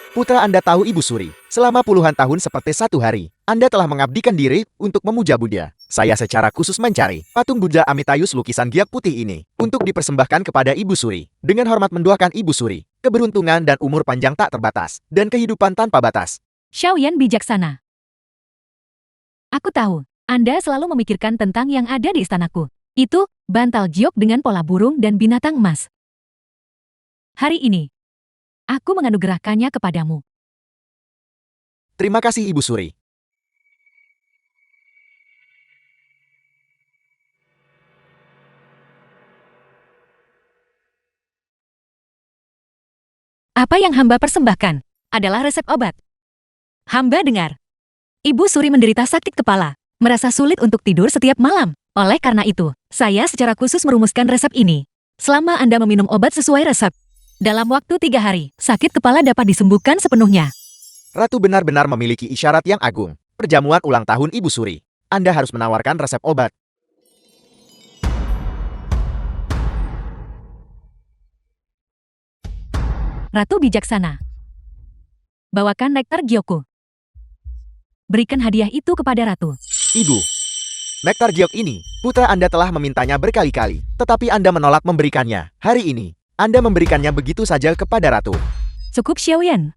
Putra Anda tahu Ibu Suri, selama puluhan tahun seperti satu hari, Anda telah mengabdikan diri untuk memuja Buddha. Saya secara khusus mencari patung Buddha Amitayus lukisan giok putih ini untuk dipersembahkan kepada Ibu Suri. Dengan hormat mendoakan Ibu Suri, keberuntungan dan umur panjang tak terbatas, dan kehidupan tanpa batas. Xiaoyan bijaksana. Aku tahu, Anda selalu memikirkan tentang yang ada di istanaku. Itu, bantal giok dengan pola burung dan binatang emas. Hari ini, aku menganugerahkannya kepadamu. Terima kasih Ibu Suri. Apa yang hamba persembahkan adalah resep obat. Hamba dengar. Ibu Suri menderita sakit kepala, merasa sulit untuk tidur setiap malam. Oleh karena itu, saya secara khusus merumuskan resep ini. Selama Anda meminum obat sesuai resep, dalam waktu 3 hari, sakit kepala dapat disembuhkan sepenuhnya. Ratu benar-benar memiliki isyarat yang agung. Perjamuan ulang tahun Ibu Suri. Anda harus menawarkan resep obat. Ratu bijaksana. Bawakan nektar giokku. Berikan hadiah itu kepada Ratu. Ibu, nektar giok ini, putra Anda telah memintanya berkali-kali, tetapi Anda menolak memberikannya. Hari ini, Anda memberikannya begitu saja kepada Ratu. Cukup Xiaoyan.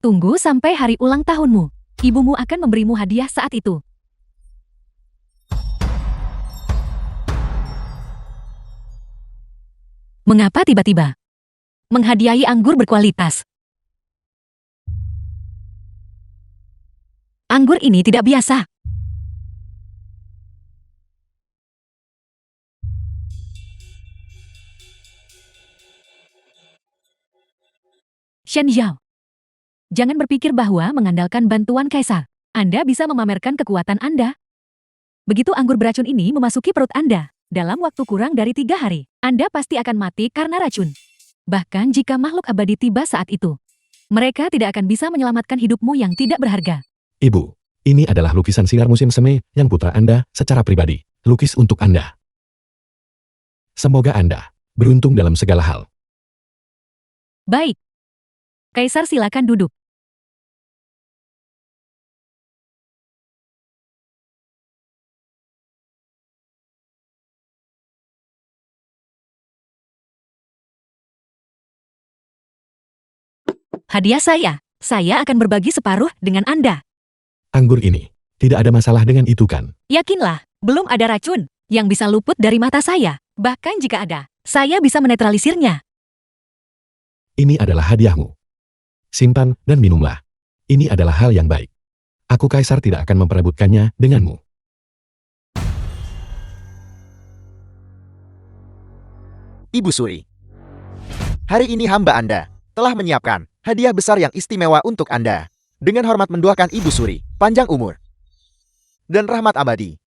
Tunggu sampai hari ulang tahunmu. Ibumu akan memberimu hadiah saat itu. Mengapa tiba-tiba menghadiahi anggur berkualitas? Anggur ini tidak biasa. Shen Yao, jangan berpikir bahwa mengandalkan bantuan kaisar, Anda bisa memamerkan kekuatan Anda. Begitu anggur beracun ini memasuki perut Anda, dalam waktu kurang dari 3 hari, Anda pasti akan mati karena racun. Bahkan jika makhluk abadi tiba saat itu, mereka tidak akan bisa menyelamatkan hidupmu yang tidak berharga. Ibu, Ini adalah lukisan sinar musim semi yang putra Anda secara pribadi lukis untuk Anda. Semoga Anda beruntung dalam segala hal. Baik. Kaisar silakan duduk. Hadiah saya akan berbagi separuh dengan Anda. Anggur ini, tidak ada masalah dengan itu kan? Yakinlah, belum ada racun yang bisa luput dari mata saya. Bahkan jika ada, saya bisa menetralisirnya. Ini adalah hadiahmu. Simpan dan minumlah. Ini adalah hal yang baik. Aku Kaisar tidak akan memperebutkannya denganmu. Ibu Suri. Hari ini hamba Anda telah menyiapkan hadiah besar yang istimewa untuk Anda. Dengan hormat mendoakan Ibu Suri, panjang umur dan rahmat abadi.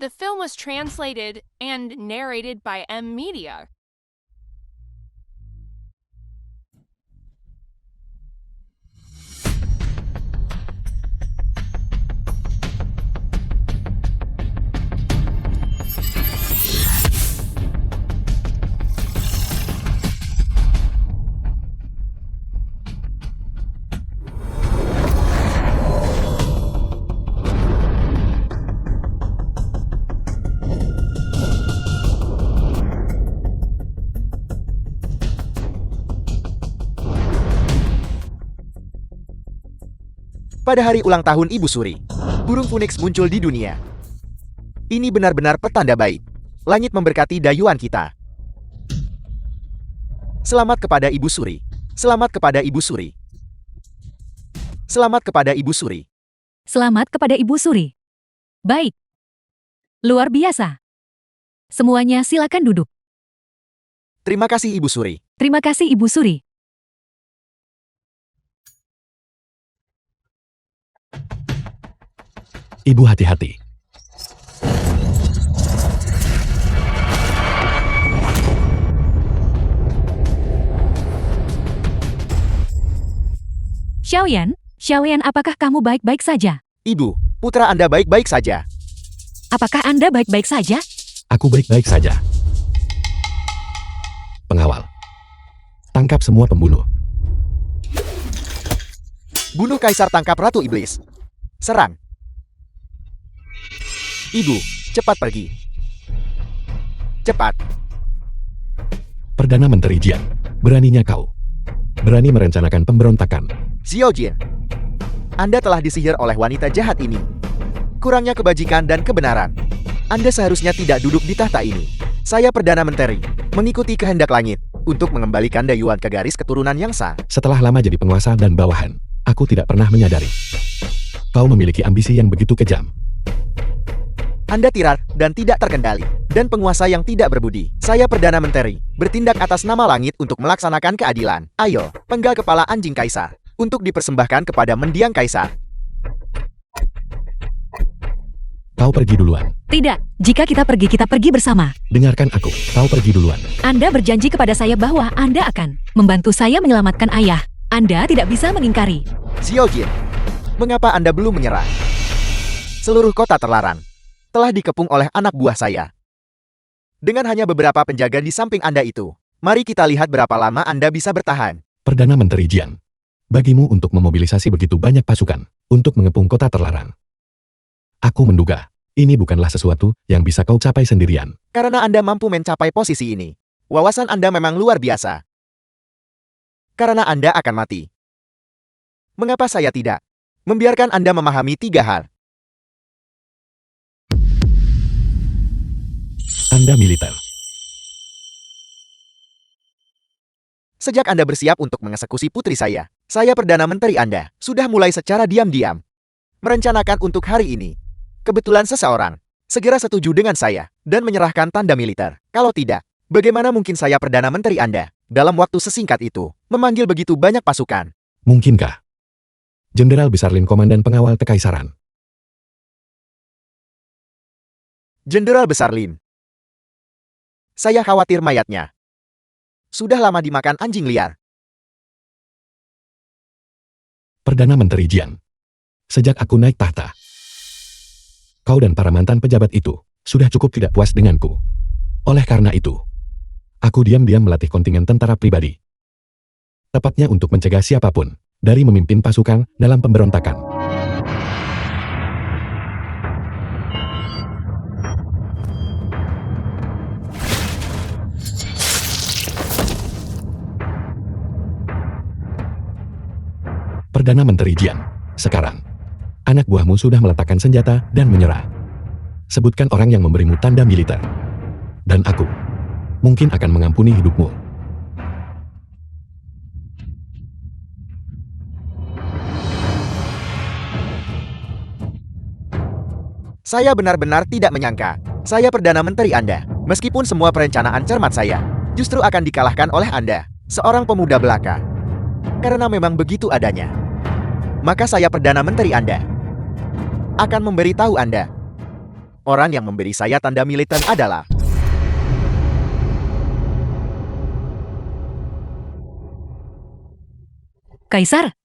The film was translated and narrated by M Media. Pada hari ulang tahun Ibu Suri, burung Phoenix muncul di dunia. Ini benar-benar petanda baik. Langit memberkati dayuan kita. Selamat kepada Ibu Suri. Selamat kepada Ibu Suri. Selamat kepada Ibu Suri. Selamat kepada Ibu Suri. Baik. Luar biasa. Semuanya silakan duduk. Terima kasih Ibu Suri. Terima kasih Ibu Suri. Ibu hati-hati. Xiaoyan, apakah kamu baik-baik saja? Ibu, putra Anda baik-baik saja. Apakah Anda baik-baik saja? Aku baik-baik saja. Pengawal. Tangkap semua pembunuh. Bunuh Kaisar, tangkap Ratu Iblis. Serang. Ibu, cepat pergi. Cepat. Perdana Menteri Jian, beraninya kau. Berani merencanakan pemberontakan. Xiao Jin, Anda telah disihir oleh wanita jahat ini. Kurangnya kebajikan dan kebenaran. Anda seharusnya tidak duduk di tahta ini. Saya Perdana Menteri, mengikuti kehendak langit untuk mengembalikan dayuan ke garis keturunan yang sah. Setelah lama jadi penguasa dan bawahan, aku tidak pernah menyadari. Kau memiliki ambisi yang begitu kejam. Anda tirar dan tidak terkendali, dan penguasa yang tidak berbudi. Saya Perdana Menteri, bertindak atas nama langit untuk melaksanakan keadilan. Ayo, penggal kepala anjing Kaisar, untuk dipersembahkan kepada mendiang Kaisar. Kau pergi duluan. Tidak, jika kita pergi bersama. Dengarkan aku, kau pergi duluan. Anda berjanji kepada saya bahwa Anda akan membantu saya menyelamatkan ayah. Anda tidak bisa mengingkari. Xiao Jin, mengapa Anda belum menyerah? Seluruh kota terlarang telah dikepung oleh anak buah saya. Dengan hanya beberapa penjaga di samping Anda itu, mari kita lihat berapa lama Anda bisa bertahan. Perdana Menteri Jian, bagimu untuk memobilisasi begitu banyak pasukan untuk mengepung kota terlarang. Aku menduga, ini bukanlah sesuatu yang bisa kau capai sendirian. Karena Anda mampu mencapai posisi ini, wawasan Anda memang luar biasa. Karena Anda akan mati. Mengapa saya tidak membiarkan Anda memahami 3 hal? Anda militer. Sejak Anda bersiap untuk mengeksekusi putri saya Perdana Menteri Anda, sudah mulai secara diam-diam merencanakan untuk hari ini. Kebetulan seseorang segera setuju dengan saya dan menyerahkan tanda militer. Kalau tidak, bagaimana mungkin saya Perdana Menteri Anda dalam waktu sesingkat itu memanggil begitu banyak pasukan? Mungkinkah? Jenderal Besar Lin Komandan Pengawal Kekaisaran. Jenderal Besar Lin. Saya khawatir mayatnya sudah lama dimakan anjing liar. Perdana Menteri Jian. Sejak aku naik tahta, kau dan para mantan pejabat itu sudah cukup tidak puas denganku. Oleh karena itu, aku diam-diam melatih kontingen tentara pribadi. Tepatnya untuk mencegah siapapun dari memimpin pasukan dalam pemberontakan. Perdana Menteri Jian. Sekarang, anak buahmu sudah meletakkan senjata dan menyerah. Sebutkan orang yang memberimu tanda militer. Dan aku mungkin akan mengampuni hidupmu. Saya benar-benar tidak menyangka. Saya Perdana Menteri Anda. Meskipun semua perencanaan cermat saya, justru akan dikalahkan oleh Anda, seorang pemuda belaka. Karena memang begitu adanya. Maka saya Perdana Menteri Anda akan memberitahu Anda. Orang yang memberi saya tanda militer adalah Kaisar.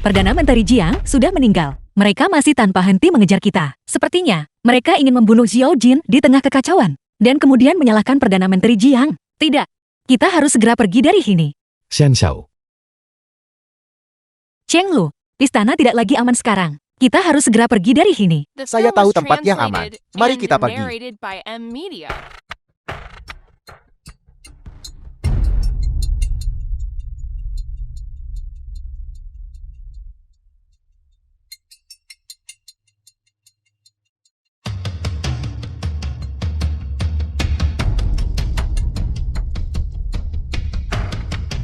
Perdana Menteri Jiang sudah meninggal. Mereka masih tanpa henti mengejar kita. Sepertinya, mereka ingin membunuh Xiao Jin di tengah kekacauan. Dan kemudian menyalahkan Perdana Menteri Jiang. Tidak. Kita harus segera pergi dari sini. Xian Xiao. Cheng Lu, Istana tidak lagi aman sekarang. Kita harus segera pergi dari sini. the Saya film tahu was tempat yang aman. translated Mari and kita pergi. narrated by M Media.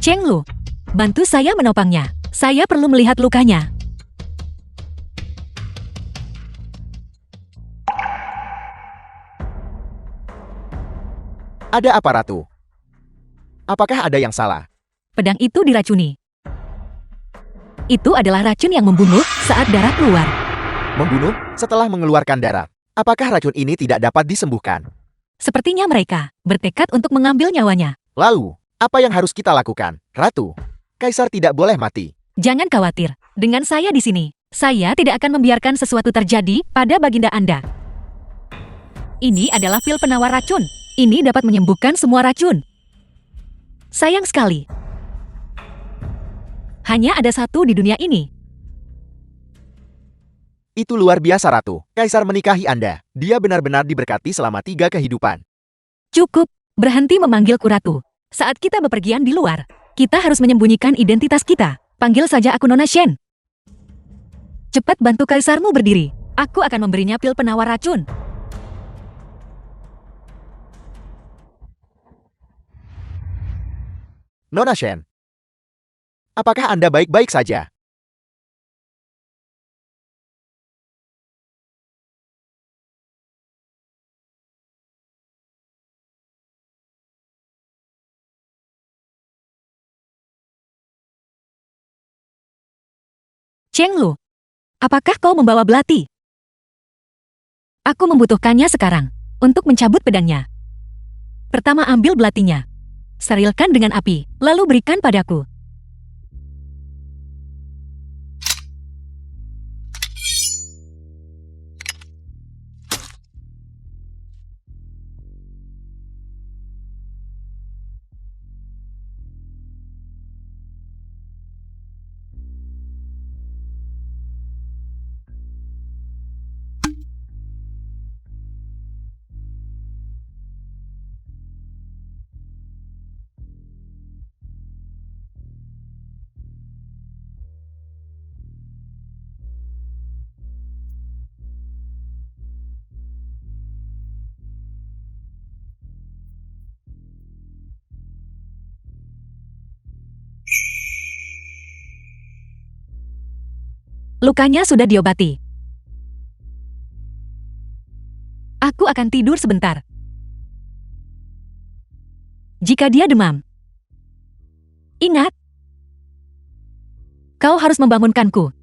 Cheng Lu, bantu saya menopangnya. Saya perlu melihat lukanya. ada apa Ratu? Apakah ada yang salah? Pedang itu diracuni. Itu adalah racun yang membunuh saat darah keluar. Membunuh setelah mengeluarkan darah. Apakah racun ini tidak dapat disembuhkan? Sepertinya mereka bertekad untuk mengambil nyawanya. Lalu, apa yang harus kita lakukan, Ratu? Kaisar tidak boleh mati. Jangan khawatir, dengan saya di sini, saya tidak akan membiarkan sesuatu terjadi pada baginda Anda. Ini adalah pil penawar racun. Ini dapat menyembuhkan semua racun. Sayang sekali. Hanya ada satu di dunia ini. Itu luar biasa, Ratu. Kaisar menikahi Anda. Dia benar-benar diberkati selama 3 kehidupan. Cukup, berhenti memanggilku Ratu. Saat kita bepergian di luar, kita harus menyembunyikan identitas kita. Panggil saja aku Nona Shen. Cepat bantu kaisarmu berdiri. Aku akan memberinya pil penawar racun. Nona Shen, apakah Anda baik-baik saja? Cheng Lu, apakah kau membawa belati? Aku membutuhkannya sekarang, untuk mencabut pedangnya. Pertama ambil belatinya. Sterilkan dengan api, lalu berikan padaku. Lukanya sudah diobati. Aku akan tidur sebentar. Jika dia demam, Ingat, kau harus membangunkanku.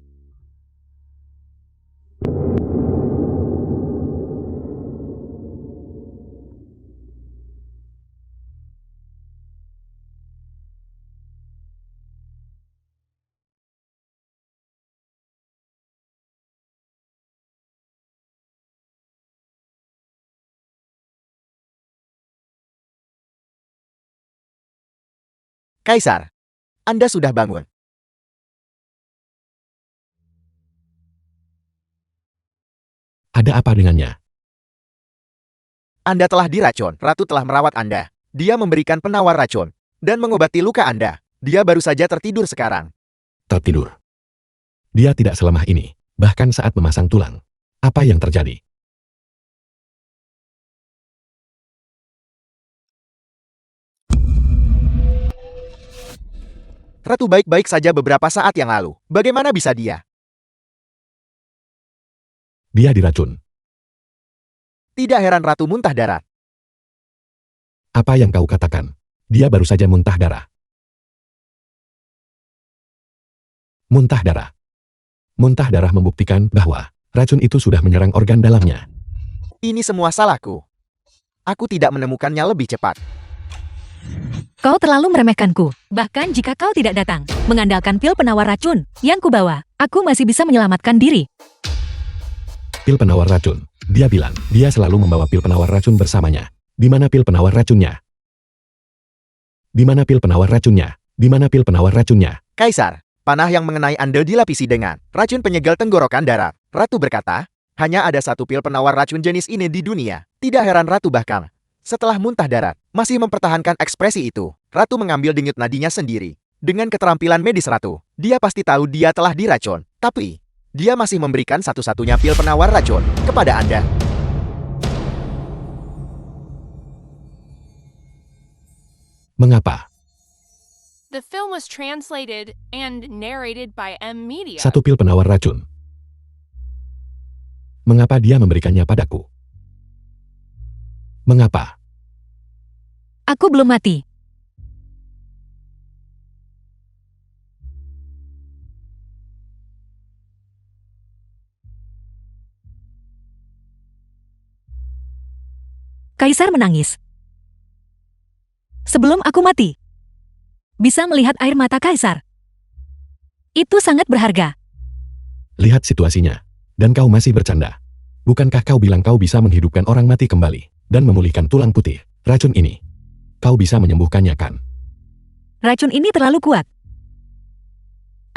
Kaisar, Anda sudah bangun. Ada apa dengannya? Anda telah diracun. Ratu telah merawat Anda. Dia memberikan penawar racun dan mengobati luka Anda. Dia baru saja tertidur sekarang. Tertidur. Dia tidak selemah ini, bahkan saat memasang tulang. Apa yang terjadi? Ratu baik-baik saja beberapa saat yang lalu. Bagaimana bisa dia? Dia diracun. Tidak heran Ratu muntah darah. Apa yang kau katakan? Dia baru saja muntah darah. Muntah darah. Muntah darah membuktikan bahwa racun itu sudah menyerang organ dalamnya. Ini semua salahku. Aku tidak menemukannya lebih cepat. Kau terlalu meremehkanku. Bahkan jika kau tidak datang, mengandalkan pil penawar racun yang kubawa, aku masih bisa menyelamatkan diri. Pil penawar racun. Dia bilang, dia selalu membawa pil penawar racun bersamanya. Di mana pil penawar racunnya? Di mana pil penawar racunnya? Di mana pil penawar racunnya? Kaisar, panah yang mengenai Anda dilapisi dengan racun penyegel tenggorokan darat. Ratu berkata, hanya ada satu pil penawar racun jenis ini di dunia. Tidak heran Ratu bahkan setelah muntah darat, masih mempertahankan ekspresi itu. Ratu mengambil denyut nadinya sendiri. Dengan keterampilan medis Ratu, dia pasti tahu dia telah diracun. Tapi, dia masih memberikan satu-satunya pil penawar racun kepada Anda. Mengapa? The film was translated and narrated by M Media. Satu pil penawar racun. Mengapa dia memberikannya padaku? Mengapa? Aku belum mati. Kaisar menangis. Sebelum aku mati, bisa melihat air mata Kaisar. Itu sangat berharga. Lihat situasinya. Dan kau masih bercanda. Bukankah kau bilang kau bisa menghidupkan orang mati kembali dan memulihkan tulang putih? Racun ini, kau bisa menyembuhkannya kan? Racun ini terlalu kuat.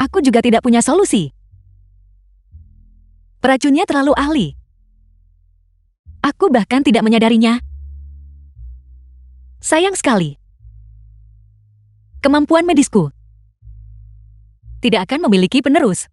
Aku juga tidak punya solusi. Peracunnya terlalu ahli. Aku bahkan tidak menyadarinya. Sayang sekali. Kemampuan medisku tidak akan memiliki penerus.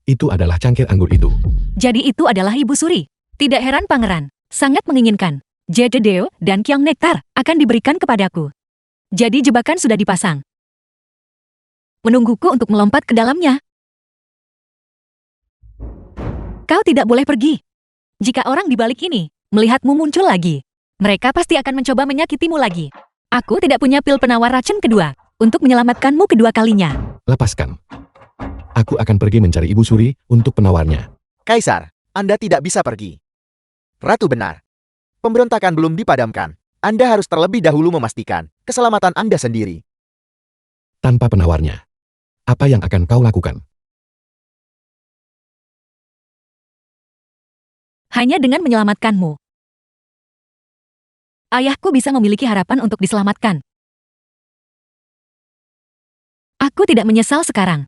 Itu adalah cangkir anggur itu. Jadi itu adalah Ibu Suri. Tidak heran pangeran sangat menginginkan Jededeo dan Kiong Nektar akan diberikan kepadaku. Jadi jebakan sudah dipasang. Menungguku untuk melompat ke dalamnya. Kau tidak boleh pergi. Jika orang di balik ini melihatmu muncul lagi, mereka pasti akan mencoba menyakitimu lagi. Aku tidak punya pil penawar racun kedua untuk menyelamatkanmu kedua kalinya. Lepaskan. Aku akan pergi mencari Ibu Suri untuk penawarnya. Kaisar, Anda tidak bisa pergi. Ratu benar. Pemberontakan belum dipadamkan. Anda harus terlebih dahulu memastikan keselamatan Anda sendiri. Tanpa penawarnya, apa yang akan kau lakukan? Hanya dengan menyelamatkanmu, ayahku bisa memiliki harapan untuk diselamatkan. Aku tidak menyesal sekarang.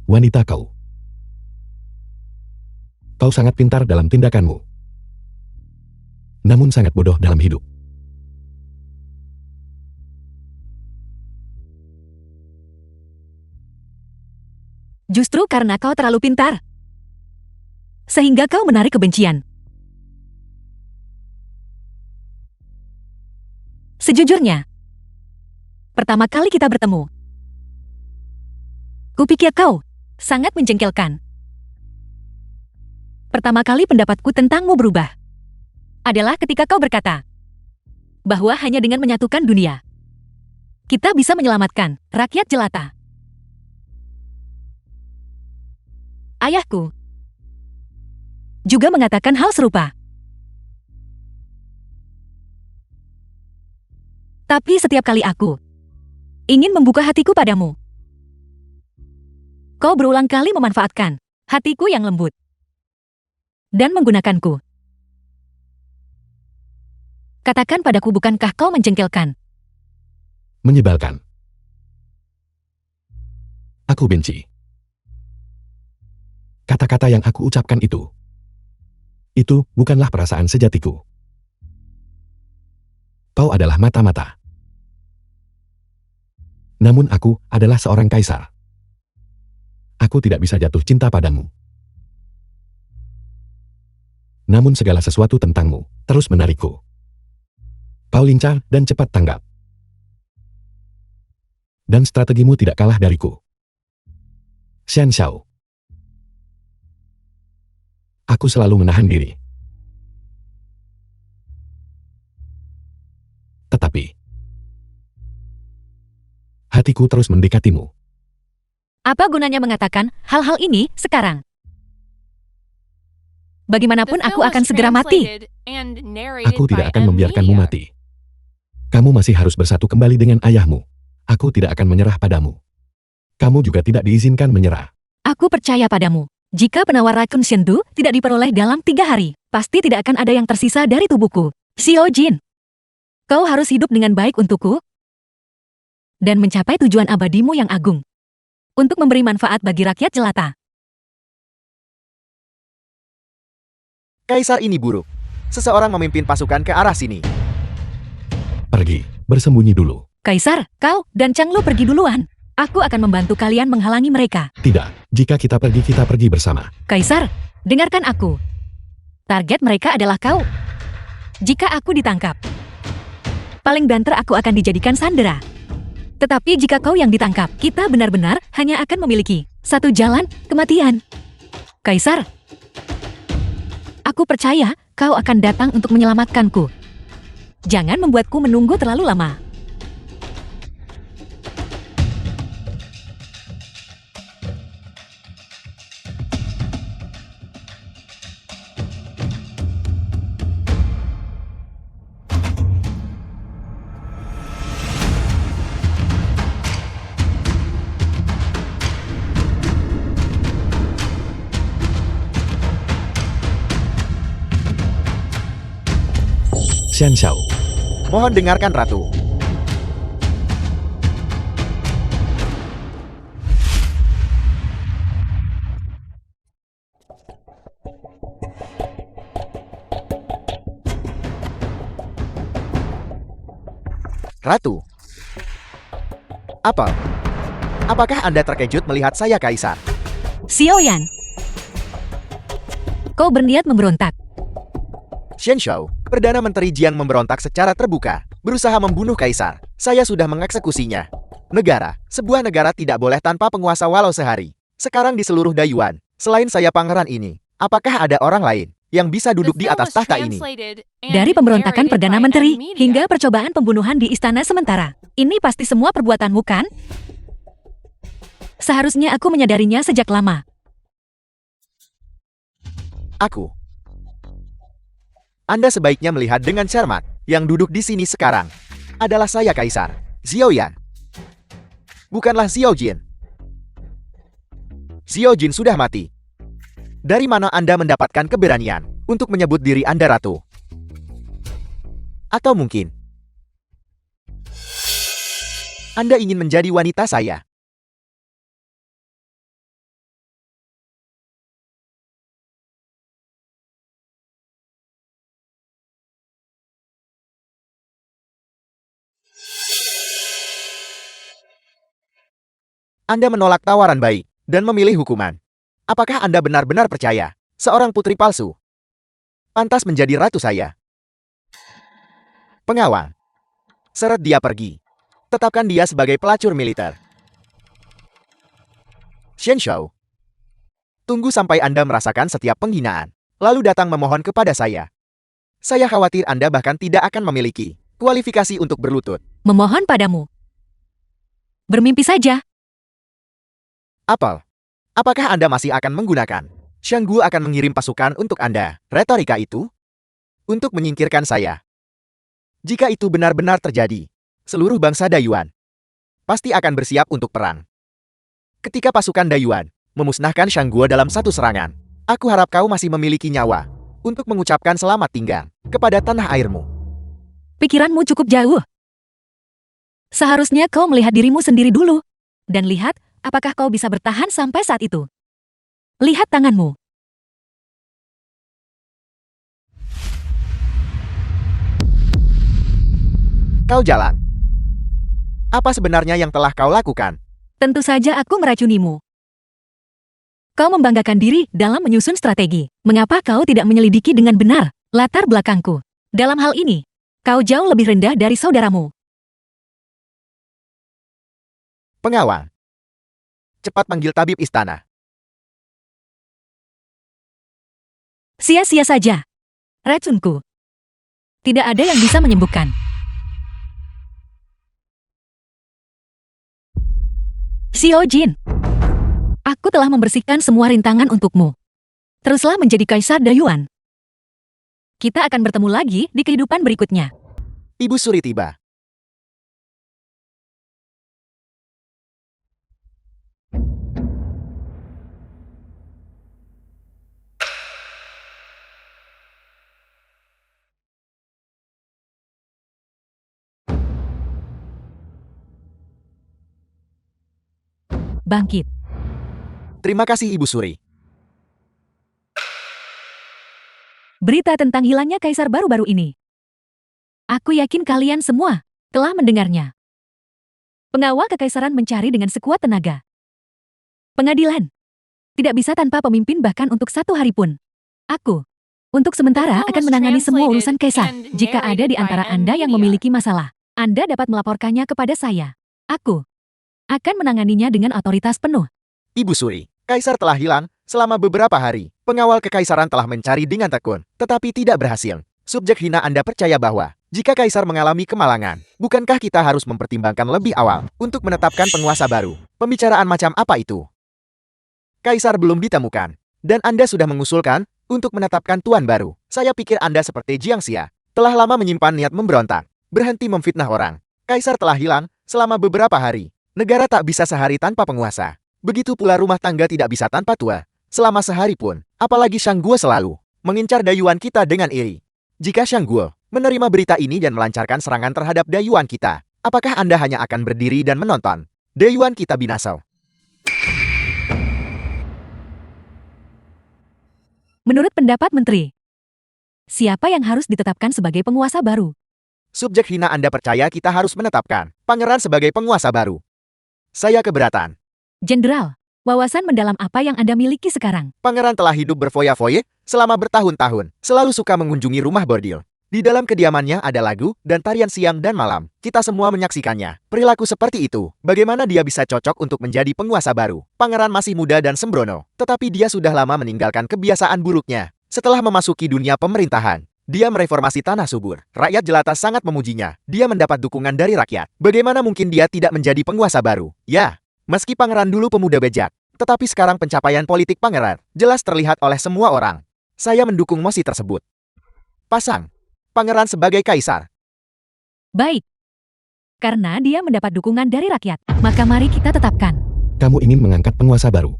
Wanita kau. Kau sangat pintar dalam tindakanmu. Namun sangat bodoh dalam hidup. Justru karena kau terlalu pintar, sehingga kau menarik kebencian. Sejujurnya, pertama kali kita bertemu, kupikir kau sangat menjengkelkan. Pertama kali pendapatku tentangmu berubah adalah ketika kau berkata bahwa hanya dengan menyatukan dunia, kita bisa menyelamatkan rakyat jelata. Ayahku juga mengatakan hal serupa. Tapi setiap kali aku ingin membuka hatiku padamu, kau berulang kali memanfaatkan hatiku yang lembut dan menggunakanku. Katakan padaku, bukankah kau menjengkelkan? Menyebalkan. Aku benci. Kata-kata yang aku ucapkan itu bukanlah perasaan sejatiku. Kau adalah mata-mata. Namun aku adalah seorang kaisar. Aku tidak bisa jatuh cinta padamu. Namun segala sesuatu tentangmu terus menarikku. Kau lincah dan cepat tanggap. Dan strategimu tidak kalah dariku. Xian Xiao. Aku selalu menahan diri. Tetapi hatiku terus mendekatimu. Apa gunanya mengatakan hal-hal ini sekarang? Bagaimanapun aku akan segera mati. Aku tidak akan membiarkanmu mati. Kamu masih harus bersatu kembali dengan ayahmu. Aku tidak akan menyerah padamu. Kamu juga tidak diizinkan menyerah. Aku percaya padamu. Jika penawar racun Shendu tidak diperoleh dalam 3 hari, pasti tidak akan ada yang tersisa dari tubuhku. Xiao Jin, kau harus hidup dengan baik untukku dan mencapai tujuan abadimu yang agung untuk memberi manfaat bagi rakyat jelata. Kaisar ini buruk. Seseorang memimpin pasukan ke arah sini. Pergi, bersembunyi dulu. Kaisar, kau dan Changlu pergi duluan. Aku akan membantu kalian menghalangi mereka. Tidak, jika kita pergi bersama. Kaisar, dengarkan aku. Target mereka adalah kau. Jika aku ditangkap, paling banter aku akan dijadikan sandera. Tetapi jika kau yang ditangkap, kita benar-benar hanya akan memiliki satu jalan, kematian. Kaisar, aku percaya kau akan datang untuk menyelamatkanku. Jangan membuatku menunggu terlalu lama. Xian Xiao. Mohon dengarkan Ratu. Ratu. Apa? Apakah Anda terkejut melihat saya, Kaisar? Xiao Yan, kau berniat memberontak. Xian Xiao, Perdana Menteri Jiang memberontak secara terbuka, berusaha membunuh Kaisar. Saya sudah mengeksekusinya. Sebuah negara tidak boleh tanpa penguasa walau sehari. Sekarang di seluruh Dayuan, selain saya pangeran ini, apakah ada orang lain yang bisa duduk di atas tahta ini? Dari pemberontakan Perdana Menteri hingga percobaan pembunuhan di istana sementara. Ini pasti semua perbuatanmu, kan? Seharusnya aku menyadarinya sejak lama. Anda sebaiknya melihat dengan cermat. Yang duduk di sini sekarang adalah saya, Kaisar Xiao Yan. Bukanlah Xiao Jin. Xiao Jin sudah mati. Dari mana Anda mendapatkan keberanian untuk menyebut diri Anda ratu? Atau mungkin Anda ingin menjadi wanita saya? Anda menolak tawaran baik dan memilih hukuman. Apakah Anda benar-benar percaya seorang putri palsu pantas menjadi ratu saya? Pengawal, Seret dia pergi. Tetapkan dia sebagai pelacur militer. Shen Shou. Tunggu sampai Anda merasakan setiap penghinaan, lalu datang memohon kepada saya. Saya khawatir Anda bahkan tidak akan memiliki kualifikasi untuk berlutut. Memohon padamu. Bermimpi saja. Apel, apakah Anda masih akan menggunakan? Shangguo akan mengirim pasukan untuk Anda. Retorika itu? Untuk menyingkirkan saya. Jika itu benar-benar terjadi, seluruh bangsa Dayuan pasti akan bersiap untuk perang. Ketika pasukan Dayuan memusnahkan Shangguo dalam satu serangan, aku harap kau masih memiliki nyawa untuk mengucapkan selamat tinggal kepada tanah airmu. Pikiranmu cukup jauh. Seharusnya kau melihat dirimu sendiri dulu. Dan lihat, apakah kau bisa bertahan sampai saat itu. Lihat tanganmu. Kau jalan. Apa sebenarnya yang telah kau lakukan? Tentu saja aku meracunimu. Kau membanggakan diri dalam menyusun strategi. Mengapa kau tidak menyelidiki dengan benar latar belakangku? Dalam hal ini, kau jauh lebih rendah dari saudaramu. Pengawal. Cepat panggil tabib istana. Sia-sia saja. Racunku. Tidak ada yang bisa menyembuhkan. Xiao Jin. Aku telah membersihkan semua rintangan untukmu. Teruslah menjadi Kaisar Dayuan. Kita akan bertemu lagi di kehidupan berikutnya. Ibu Suri tiba. Bangkit. Terima kasih Ibu Suri. Berita tentang hilangnya kaisar baru-baru ini. Aku yakin kalian semua telah mendengarnya. Pengawal kekaisaran mencari dengan sekuat tenaga. Pengadilan. Tidak bisa tanpa pemimpin bahkan untuk satu hari pun. Aku, untuk sementara akan menangani semua urusan kaisar. Jika ada di antara Anda yang memiliki masalah, Anda dapat melaporkannya kepada saya. Aku akan menanganinya dengan otoritas penuh. Ibu Suri, Kaisar telah hilang selama beberapa hari. Pengawal kekaisaran telah mencari dengan tekun, tetapi tidak berhasil. Subjek hina Anda percaya bahwa jika Kaisar mengalami kemalangan, bukankah kita harus mempertimbangkan lebih awal untuk menetapkan penguasa baru? Pembicaraan macam apa itu? Kaisar belum ditemukan, dan Anda sudah mengusulkan untuk menetapkan tuan baru. Saya pikir Anda seperti Jiang Xia, telah lama menyimpan niat memberontak. Berhenti memfitnah orang. Kaisar telah hilang selama beberapa hari. Negara tak bisa sehari tanpa penguasa. Begitu pula rumah tangga tidak bisa tanpa tua. Selama sehari pun, apalagi Shangguo selalu mengincar Dayuan kita dengan iri. Jika Shangguo menerima berita ini dan melancarkan serangan terhadap Dayuan kita, apakah Anda hanya akan berdiri dan menonton Dayuan kita binasa? Menurut pendapat Menteri, siapa yang harus ditetapkan sebagai penguasa baru? Subjek hina Anda percaya kita harus menetapkan pangeran sebagai penguasa baru? Saya keberatan. Jenderal, wawasan mendalam apa yang Anda miliki sekarang? Pangeran telah hidup berfoya-foya selama bertahun-tahun, selalu suka mengunjungi rumah bordil. Di dalam kediamannya ada lagu dan tarian siang dan malam. Kita semua menyaksikannya. Perilaku seperti itu, bagaimana dia bisa cocok untuk menjadi penguasa baru? Pangeran masih muda dan sembrono, tetapi dia sudah lama meninggalkan kebiasaan buruknya. Setelah memasuki dunia pemerintahan, dia mereformasi tanah subur. Rakyat jelata sangat memujinya. Dia mendapat dukungan dari rakyat. Bagaimana mungkin dia tidak menjadi penguasa baru? Ya, meski pangeran dulu pemuda bejat, tetapi sekarang pencapaian politik pangeran jelas terlihat oleh semua orang. Saya mendukung mosi tersebut. Pasang pangeran sebagai kaisar. Baik. Karena dia mendapat dukungan dari rakyat, maka mari kita tetapkan. Kamu ingin mengangkat penguasa baru.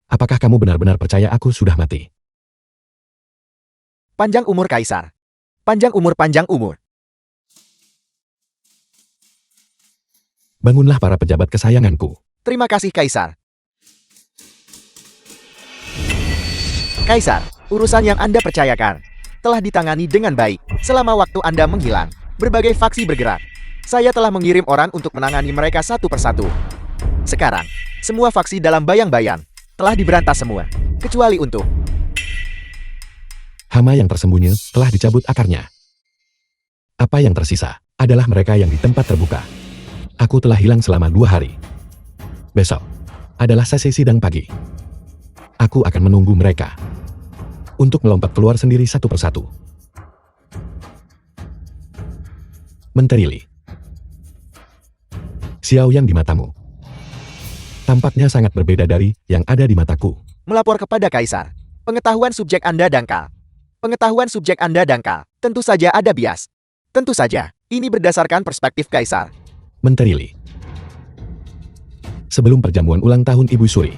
Apakah kamu benar-benar percaya aku sudah mati? Panjang umur kaisar. Panjang umur, panjang umur. Bangunlah para pejabat kesayanganku. Terima kasih kaisar. Kaisar, urusan yang Anda percayakan telah ditangani dengan baik. Selama waktu Anda menghilang, berbagai faksi bergerak. Saya telah mengirim orang untuk menangani mereka satu persatu. Sekarang, semua faksi dalam bayang-bayang telah diberantas semua, kecuali untuk Hama yang tersembunyi telah dicabut akarnya. Apa yang tersisa adalah mereka yang di tempat terbuka. Aku telah hilang selama 2 hari. Besok adalah sesi sidang pagi. Aku akan menunggu mereka untuk melompat keluar sendiri satu persatu. Menteri Li. Xiao Yang di matamu tampaknya sangat berbeda dari yang ada di mataku. Melapor kepada Kaisar. Pengetahuan subjek Anda dangkal. Pengetahuan subjek Anda dangkal. Tentu saja ada bias. Tentu saja, ini berdasarkan perspektif Kaisar. Menteri Li. Sebelum perjamuan ulang tahun Ibu Suri,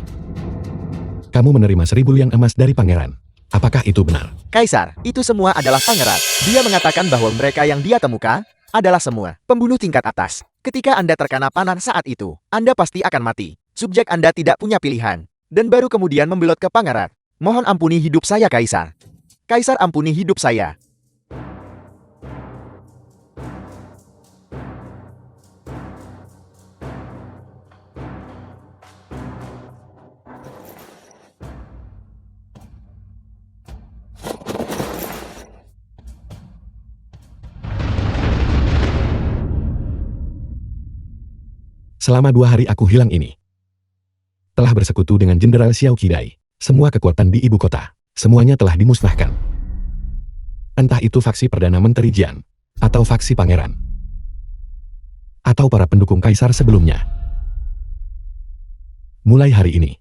kamu menerima 1000 liang emas dari pangeran. Apakah itu benar? Kaisar, itu semua adalah pangeran. Dia mengatakan bahwa mereka yang dia temukan adalah semua pembunuh tingkat atas. Ketika Anda terkena panah saat itu, Anda pasti akan mati. Subjek Anda tidak punya pilihan. Dan baru kemudian membelot ke pangeran. Mohon ampuni hidup saya, Kaisar. Kaisar, ampuni hidup saya. Selama 2 hari aku hilang ini, telah bersekutu dengan Jenderal Xiao Qidai. Semua kekuatan di ibu kota, semuanya telah dimusnahkan. Entah itu faksi Perdana Menteri Jian, atau faksi Pangeran, atau para pendukung Kaisar sebelumnya. Mulai hari ini,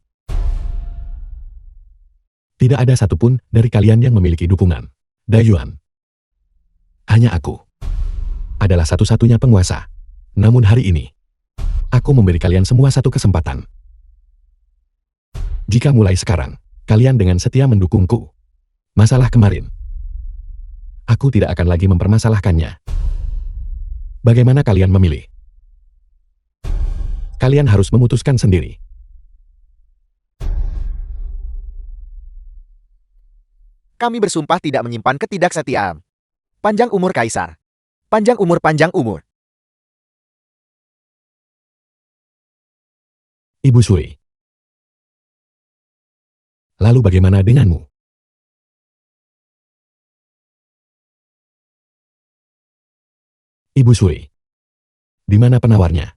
tidak ada satupun dari kalian yang memiliki dukungan Dayuan. Hanya aku adalah satu-satunya penguasa. Namun hari ini, aku memberi kalian semua satu kesempatan. Jika mulai sekarang, kalian dengan setia mendukungku, masalah kemarin, aku tidak akan lagi mempermasalahkannya. Bagaimana kalian memilih? Kalian harus memutuskan sendiri. Kami bersumpah tidak menyimpan ketidaksetiaan. Panjang umur Kaisar. Panjang umur, panjang umur. Ibu Suri. Lalu bagaimana denganmu? Ibu Suri. Di mana penawarnya?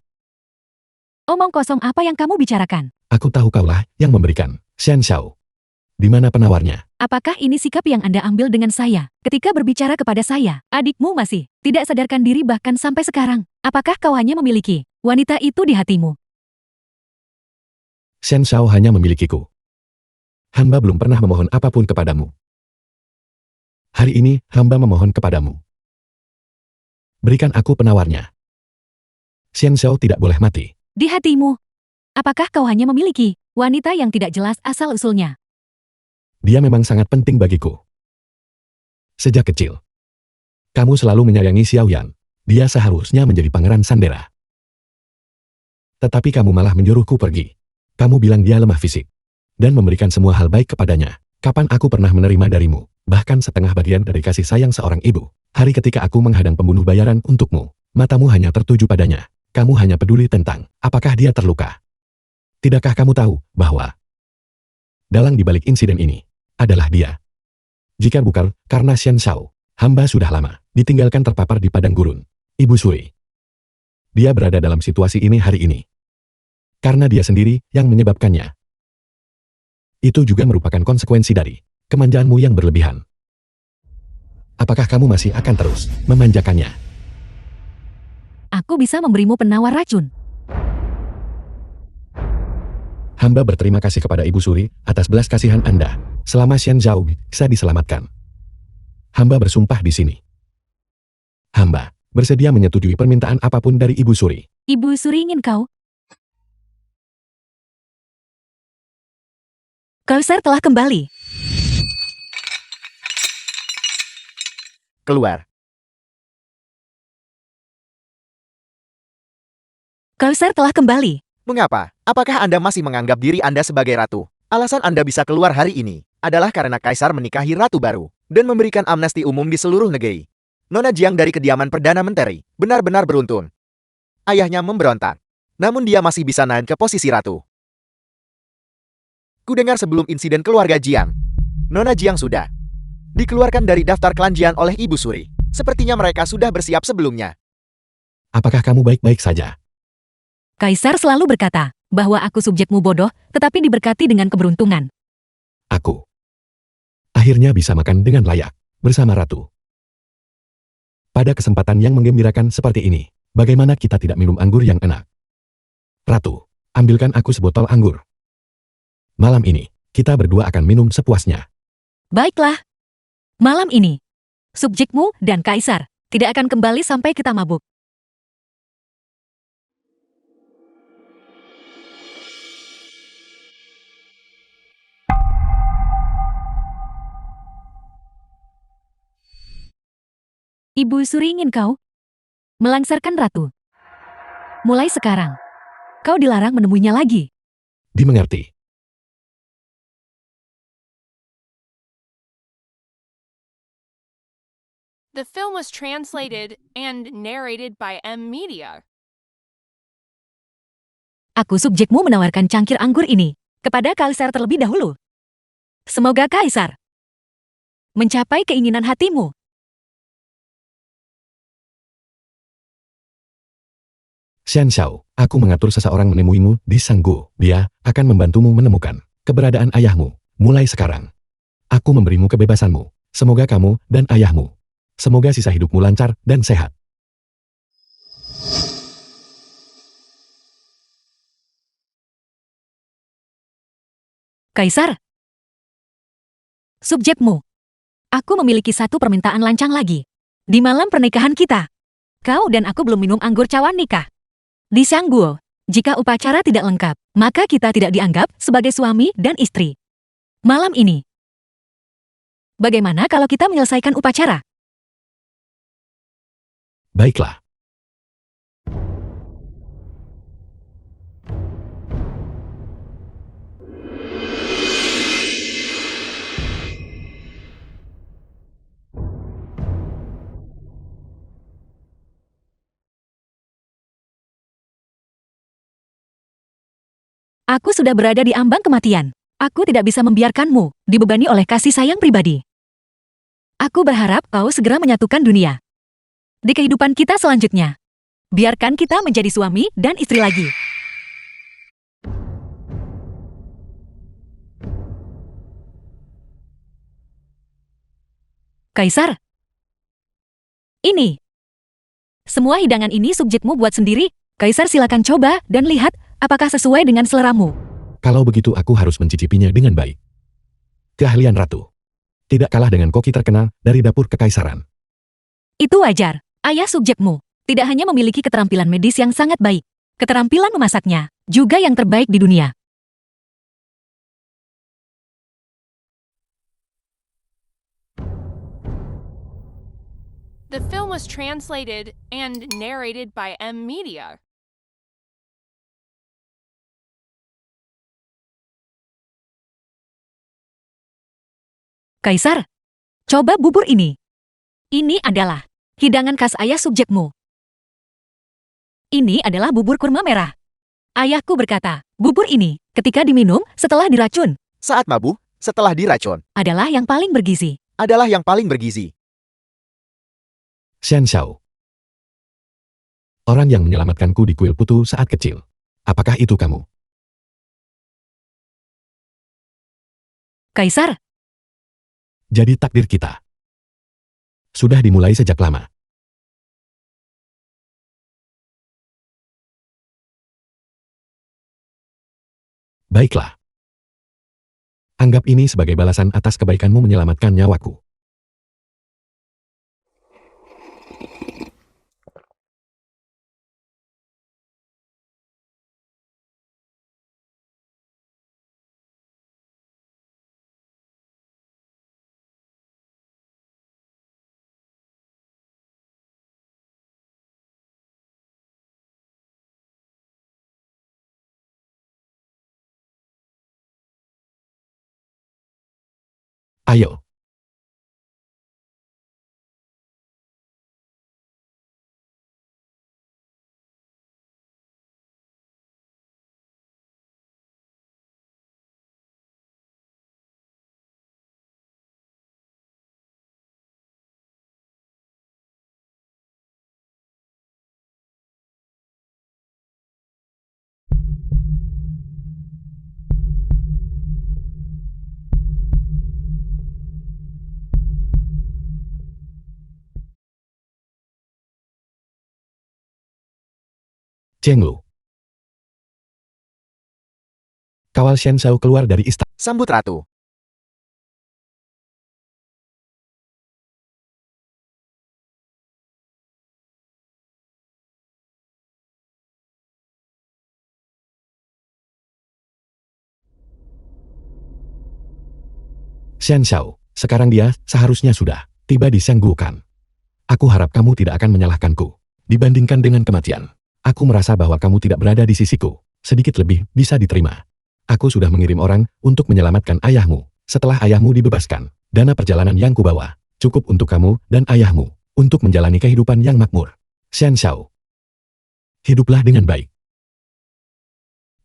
Omong kosong apa yang kamu bicarakan? Aku tahu kaulah yang memberikan. Xian Xiao. Di mana penawarnya? Apakah ini sikap yang Anda ambil dengan saya? Ketika berbicara kepada saya, adikmu masih tidak sadarkan diri bahkan sampai sekarang. Apakah kau hanya memiliki wanita itu di hatimu? Xian Xiao hanya memilikiku. Hamba belum pernah memohon apapun kepadamu. Hari ini, hamba memohon kepadamu. Berikan aku penawarnya. Xian Xiao tidak boleh mati. Di hatimu. Apakah kau hanya memiliki wanita yang tidak jelas asal-usulnya? Dia memang sangat penting bagiku. Sejak kecil, kamu selalu menyayangi Xiao Yan. Dia seharusnya menjadi pangeran Sandera. Tetapi kamu malah menyuruhku pergi. Kamu bilang dia lemah fisik dan memberikan semua hal baik kepadanya. Kapan aku pernah menerima darimu, bahkan setengah bagian dari kasih sayang seorang ibu? Hari ketika aku menghadang pembunuh bayaran untukmu, matamu hanya tertuju padanya. Kamu hanya peduli tentang apakah dia terluka. Tidakkah kamu tahu bahwa dalang di balik insiden ini adalah dia? Jika bukan karena Xian Xiao, hamba sudah lama ditinggalkan terpapar di padang gurun. Ibu Suri. Dia berada dalam situasi ini hari ini karena dia sendiri yang menyebabkannya. Itu juga merupakan konsekuensi dari kemanjaanmu yang berlebihan. Apakah kamu masih akan terus memanjakannya? Aku bisa memberimu penawar racun. Hamba berterima kasih kepada Ibu Suri atas belas kasihan Anda. Selama Xian Zhao bisa diselamatkan. Hamba bersumpah di sini. Hamba bersedia menyetujui permintaan apapun dari Ibu Suri. Ibu Suri ingin kau. Kaisar telah kembali. Keluar. Kaisar telah kembali. Mengapa? Apakah Anda masih menganggap diri Anda sebagai ratu? Alasan Anda bisa keluar hari ini adalah karena Kaisar menikahi ratu baru dan memberikan amnesti umum di seluruh negeri. Nona Jiang dari kediaman Perdana Menteri benar-benar beruntun. Ayahnya memberontak, namun dia masih bisa naik ke posisi ratu. Kudengar sebelum insiden keluarga Jiang, Nona Jiang sudah Dikeluarkan dari daftar kelanjian oleh Ibu Suri. Sepertinya mereka sudah bersiap sebelumnya. Apakah kamu baik-baik saja? Kaisar selalu berkata bahwa aku subjekmu bodoh, tetapi diberkati dengan keberuntungan. Aku. Akhirnya bisa makan dengan layak, bersama Ratu. Pada kesempatan yang menggembirakan seperti ini, bagaimana kita tidak minum anggur yang enak? Ratu, ambilkan aku sebotol anggur. Malam ini, kita berdua akan minum sepuasnya. Baiklah. Malam ini, subjekmu dan kaisar tidak akan kembali sampai kita mabuk. Ibu Suri ingin kau melangsarkan ratu. Mulai sekarang, kau dilarang menemuinya lagi. Dimengerti. The film was translated and narrated by M Media. Aku subjekmu menawarkan cangkir anggur ini kepada kaisar terlebih dahulu. Semoga kaisar mencapai keinginan hatimu. Xian Xiao, aku mengatur seseorang menemuimu di Sanggu. Dia akan membantumu menemukan keberadaan ayahmu. Mulai sekarang, aku memberimu kebebasanmu. Semoga kamu dan ayahmu. Semoga sisa hidupmu lancar dan sehat. Kaisar, subjekmu. Aku memiliki satu permintaan lancang lagi. Di malam pernikahan kita, kau dan aku belum minum anggur cawan nikah. Di Shangguo, jika upacara tidak lengkap, maka kita tidak dianggap sebagai suami dan istri. Malam ini, bagaimana kalau kita menyelesaikan upacara? Baiklah. Aku sudah berada di ambang kematian. Aku tidak bisa membiarkanmu dibebani oleh kasih sayang pribadi. Aku berharap kau segera menyatukan dunia. Di kehidupan kita selanjutnya, biarkan kita menjadi suami dan istri lagi. Kaisar, ini. Semua hidangan ini subjekmu buat sendiri. Kaisar silakan coba dan lihat apakah sesuai dengan seleramu. Kalau begitu aku harus mencicipinya dengan baik. Keahlian Ratu. Tidak kalah dengan koki terkenal dari dapur kekaisaran. Itu wajar. Ayah subjekmu tidak hanya memiliki keterampilan medis yang sangat baik, keterampilan memasaknya juga yang terbaik di dunia. The film was translated and narrated by M Media. Kaisar, coba bubur ini. Ini adalah hidangan khas ayah subjekmu. Ini adalah bubur kurma merah. Ayahku berkata, bubur ini ketika diminum setelah diracun Saat mabuk, setelah diracun, adalah yang paling bergizi. adalah yang paling bergizi. Xian Xiao. Orang yang menyelamatkanku di kuil putu saat kecil. Apakah itu kamu? Kaisar, Jadi takdir kita sudah dimulai sejak lama. Baiklah. Anggap ini sebagai balasan atas kebaikanmu menyelamatkan nyawaku. Ayo. Chenglu. Kawal Shen Shao keluar dari istana. Sambut Ratu. Shen Shao, sekarang dia seharusnya sudah tiba di Shangguokan. Aku harap kamu tidak akan menyalahkanku. Dibandingkan dengan kematian, aku merasa bahwa kamu tidak berada di sisiku. Sedikit lebih bisa diterima. Aku sudah mengirim orang untuk menyelamatkan ayahmu. Setelah ayahmu dibebaskan, dana perjalanan yang kubawa cukup untuk kamu dan ayahmu untuk menjalani kehidupan yang makmur. Shen Shao, hiduplah dengan baik.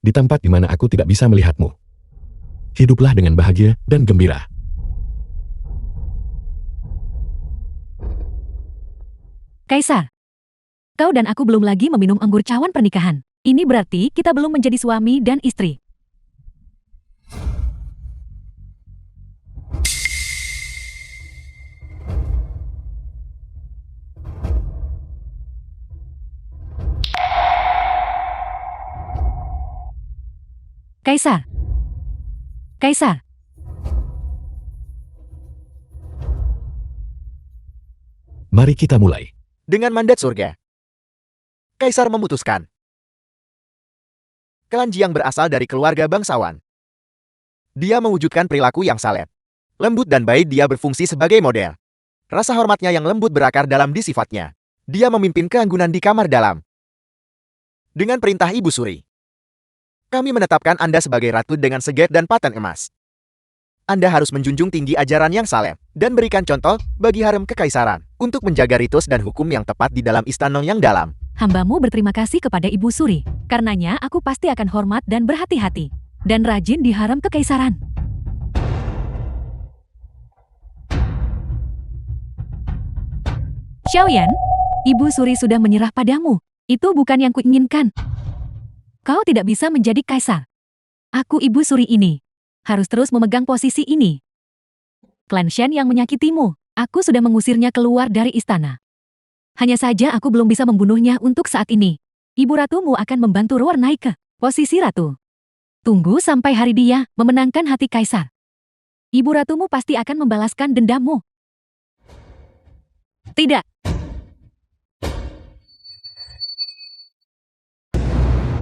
Di tempat di mana aku tidak bisa melihatmu. Hiduplah dengan bahagia dan gembira. Kaisar, kau dan aku belum lagi meminum anggur cawan pernikahan. Ini berarti kita belum menjadi suami dan istri. Kaisar. Kaisar. Mari kita mulai. Dengan mandat surga, Kaisar memutuskan. Klan Jiang berasal dari keluarga bangsawan. Dia mewujudkan perilaku yang saleh. Lembut dan baik, dia berfungsi sebagai model. Rasa hormatnya yang lembut berakar dalam di sifatnya. Dia memimpin keanggunan di kamar dalam. Dengan perintah Ibu Suri, kami menetapkan Anda sebagai ratu dengan seget dan paten emas. Anda harus menjunjung tinggi ajaran yang saleh dan berikan contoh bagi harem kekaisaran untuk menjaga ritus dan hukum yang tepat di dalam istana yang dalam. Hambamu berterima kasih kepada Ibu Suri. Karenanya aku pasti akan hormat dan berhati-hati. Dan rajin di harem kekaisaran. Xiaoyan, Ibu Suri sudah menyerah padamu. Itu bukan yang kuinginkan. Kau tidak bisa menjadi kaisar. Aku Ibu Suri ini harus terus memegang posisi ini. Klan Shen yang menyakitimu, aku sudah mengusirnya keluar dari istana. Hanya saja aku belum bisa membunuhnya untuk saat ini. Ibu ratumu akan membantu Ruor naik ke posisi ratu. Tunggu sampai hari dia memenangkan hati kaisar. Ibu ratumu pasti akan membalaskan dendammu. Tidak.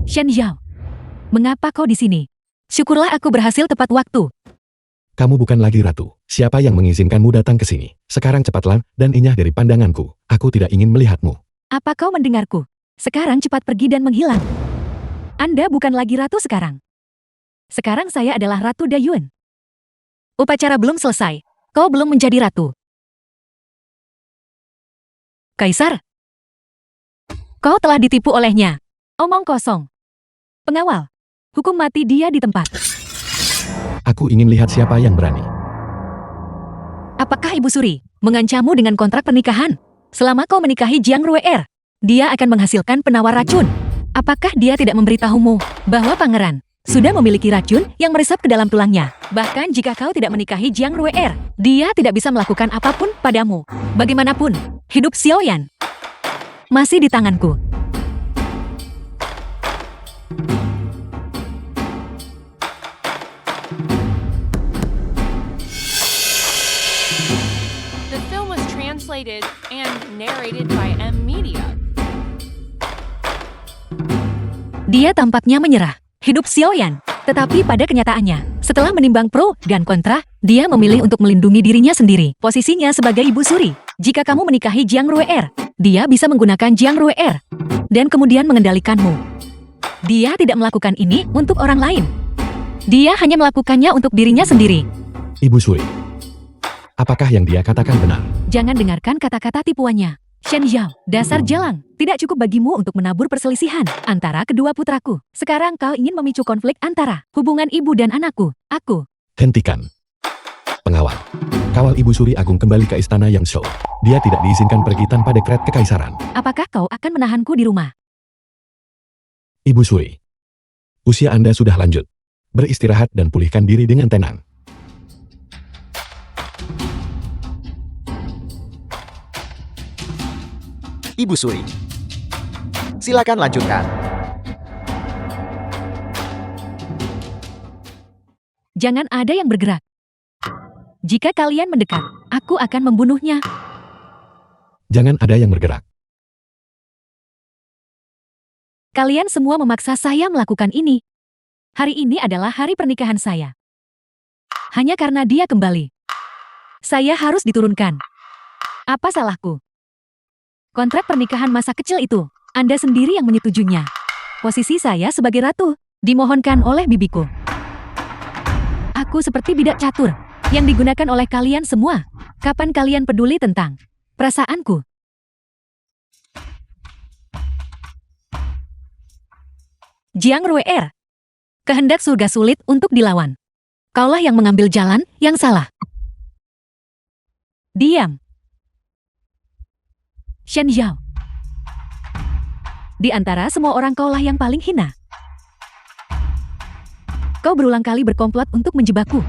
Shen Zhao, mengapa kau di sini? Syukurlah aku berhasil tepat waktu. Kamu bukan lagi ratu. Siapa yang mengizinkanmu datang ke sini? Sekarang cepatlah dan inyah dari pandanganku. Aku tidak ingin melihatmu. Apa kau mendengarku? Sekarang cepat pergi dan menghilang. Anda bukan lagi ratu sekarang. Sekarang saya adalah Ratu Dayuan. Upacara belum selesai. Kau belum menjadi ratu. Kaisar, kau telah ditipu olehnya. Omong kosong. Pengawal, hukum mati dia di tempat. Aku ingin lihat siapa yang berani. Apakah Ibu Suri mengancammu dengan kontrak pernikahan? Selama kau menikahi Jiang Ruer, dia akan menghasilkan penawar racun. Apakah dia tidak memberitahumu bahwa pangeran sudah memiliki racun yang meresap ke dalam tulangnya? Bahkan jika kau tidak menikahi Jiang Ruer, dia tidak bisa melakukan apapun padamu. Bagaimanapun, hidup Xiaoyan masih di tanganku. The film was translated and narrated by M Media. Dia tampaknya menyerah. Hidup Xiaoyan. Tetapi pada kenyataannya, setelah menimbang pro dan kontra, dia memilih untuk melindungi dirinya sendiri. Posisinya sebagai Ibu Suri. Jika kamu menikahi Jiang Ruer, dia bisa menggunakan Jiang Ruer dan kemudian mengendalikanmu. Dia tidak melakukan ini untuk orang lain. Dia hanya melakukannya untuk dirinya sendiri. Ibu Suri, apakah yang dia katakan benar? Jangan dengarkan kata-kata tipuannya. Shen Zhao, dasar jalang. Tidak cukup bagimu untuk menabur perselisihan antara kedua putraku. Sekarang kau ingin memicu konflik antara hubungan ibu dan anakku. Aku. Hentikan. Pengawal. Kawal Ibu Suri Agung kembali ke istana Yangzhou. Dia tidak diizinkan pergi tanpa dekret kekaisaran. Apakah kau akan menahanku di rumah? Ibu Suri, usia Anda sudah lanjut. Beristirahat dan pulihkan diri dengan tenang. Ibu Suri, silakan lanjutkan. Jangan ada yang bergerak. Jika kalian mendekat, aku akan membunuhnya. Jangan ada yang bergerak. Kalian semua memaksa saya melakukan ini. Hari ini adalah hari pernikahan saya. Hanya karena dia kembali. Saya harus diturunkan. Apa salahku? Kontrak pernikahan masa kecil itu, Anda sendiri yang menyetujuinya. Posisi saya sebagai ratu, dimohonkan oleh bibiku. Aku seperti bidak catur, yang digunakan oleh kalian semua. Kapan kalian peduli tentang perasaanku? Jiang Rui'er. Kehendak surga sulit untuk dilawan. Kaulah yang mengambil jalan yang salah. Diam. Shen Zhao. Di antara semua orang kaulah yang paling hina. Kau berulang kali berkomplot untuk menjebakku.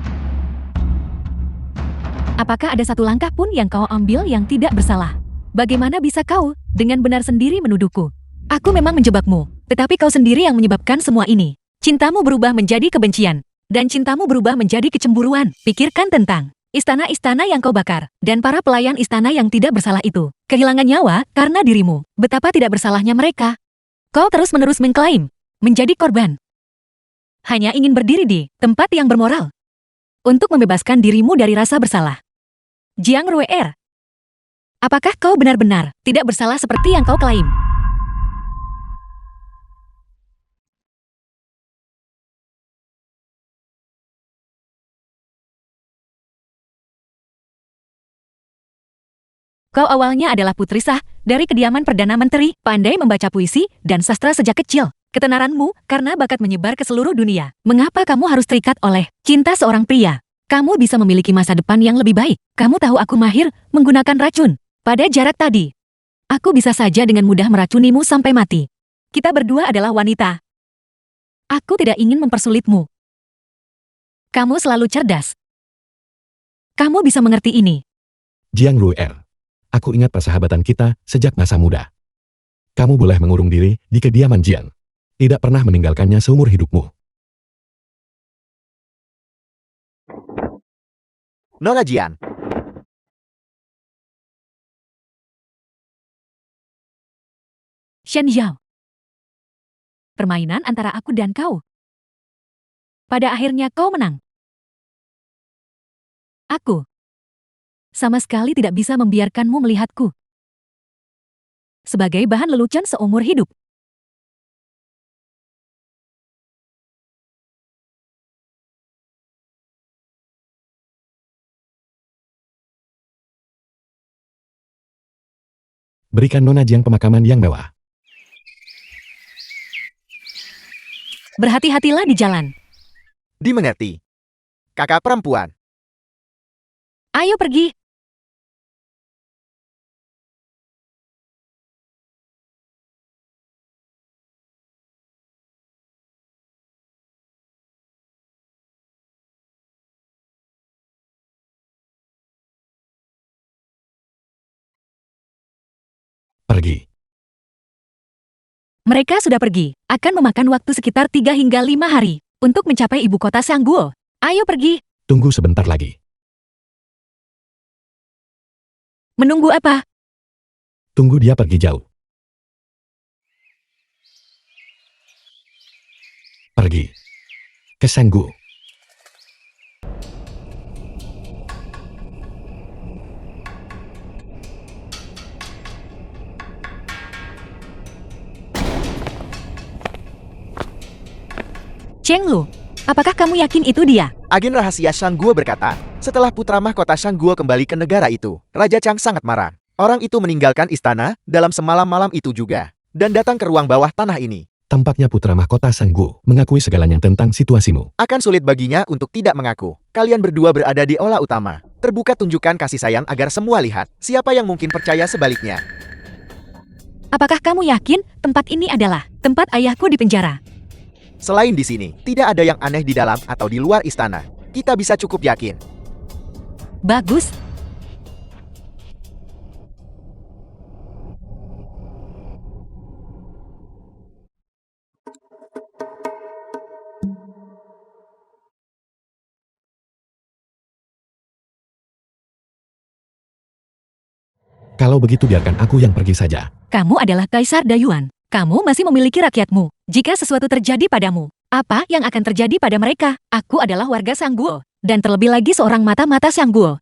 Apakah ada satu langkah pun yang kau ambil yang tidak bersalah? Bagaimana bisa kau dengan benar sendiri menuduhku? Aku memang menjebakmu, tetapi kau sendiri yang menyebabkan semua ini. Cintamu berubah menjadi kebencian, dan cintamu berubah menjadi kecemburuan. Pikirkan tentang istana-istana yang kau bakar, dan para pelayan istana yang tidak bersalah itu. Kehilangan nyawa karena dirimu. Betapa tidak bersalahnya mereka. Kau terus-menerus mengklaim menjadi korban. Hanya ingin berdiri di tempat yang bermoral. Untuk membebaskan dirimu dari rasa bersalah. Jiang Rui'er. Apakah kau benar-benar tidak bersalah seperti yang kau klaim? Kau awalnya adalah putri sah dari kediaman Perdana Menteri, pandai membaca puisi dan sastra sejak kecil. Ketenaranmu karena bakat menyebar ke seluruh dunia. Mengapa kamu harus terikat oleh cinta seorang pria? Kamu bisa memiliki masa depan yang lebih baik. Kamu tahu aku mahir menggunakan racun. Pada jarak tadi, aku bisa saja dengan mudah meracunimu sampai mati. Kita berdua adalah wanita. Aku tidak ingin mempersulitmu. Kamu selalu cerdas. Kamu bisa mengerti ini. Jiang Rui'er. Aku ingat persahabatan kita sejak masa muda. Kamu boleh mengurung diri di kediaman Jiang. Tidak pernah meninggalkannya seumur hidupmu. Nona Jian. Shen Zhao. Permainan antara aku dan kau. Pada akhirnya kau menang. Aku sama sekali tidak bisa membiarkanmu melihatku sebagai bahan lelucon seumur hidup. Berikan Nona Jiang pemakaman yang mewah. Berhati-hatilah di jalan. Dimengerti. Kakak perempuan. Ayo pergi. Pergi. Mereka sudah pergi. Akan memakan waktu sekitar 3 hingga 5 hari untuk mencapai ibu kota Shangguo. Ayo pergi. Tunggu sebentar lagi. Menunggu apa? Tunggu dia pergi jauh. Pergi. Ke Shangguo. Cheng Lu, apakah kamu yakin itu dia? Agen rahasia Shangguo berkata, setelah putra mahkota Shangguo kembali ke negara itu, Raja Chang sangat marah. Orang itu meninggalkan istana dalam semalam malam itu juga, dan datang ke ruang bawah tanah ini. Tampaknya putra mahkota Shangguo mengakui segalanya tentang situasimu. Akan sulit baginya untuk tidak mengaku. Kalian berdua berada di aula utama. Terbuka tunjukkan kasih sayang agar semua lihat. Siapa yang mungkin percaya sebaliknya? Apakah kamu yakin tempat ini adalah tempat ayahku di penjara? Selain di sini, tidak ada yang aneh di dalam atau di luar istana. Kita bisa cukup yakin. Bagus. Kalau begitu biarkan aku yang pergi saja. Kamu adalah Kaisar Dayuan. Kamu masih memiliki rakyatmu. Jika sesuatu terjadi padamu, apa yang akan terjadi pada mereka? Aku adalah warga Shangguo. Dan terlebih lagi seorang mata-mata Shangguo.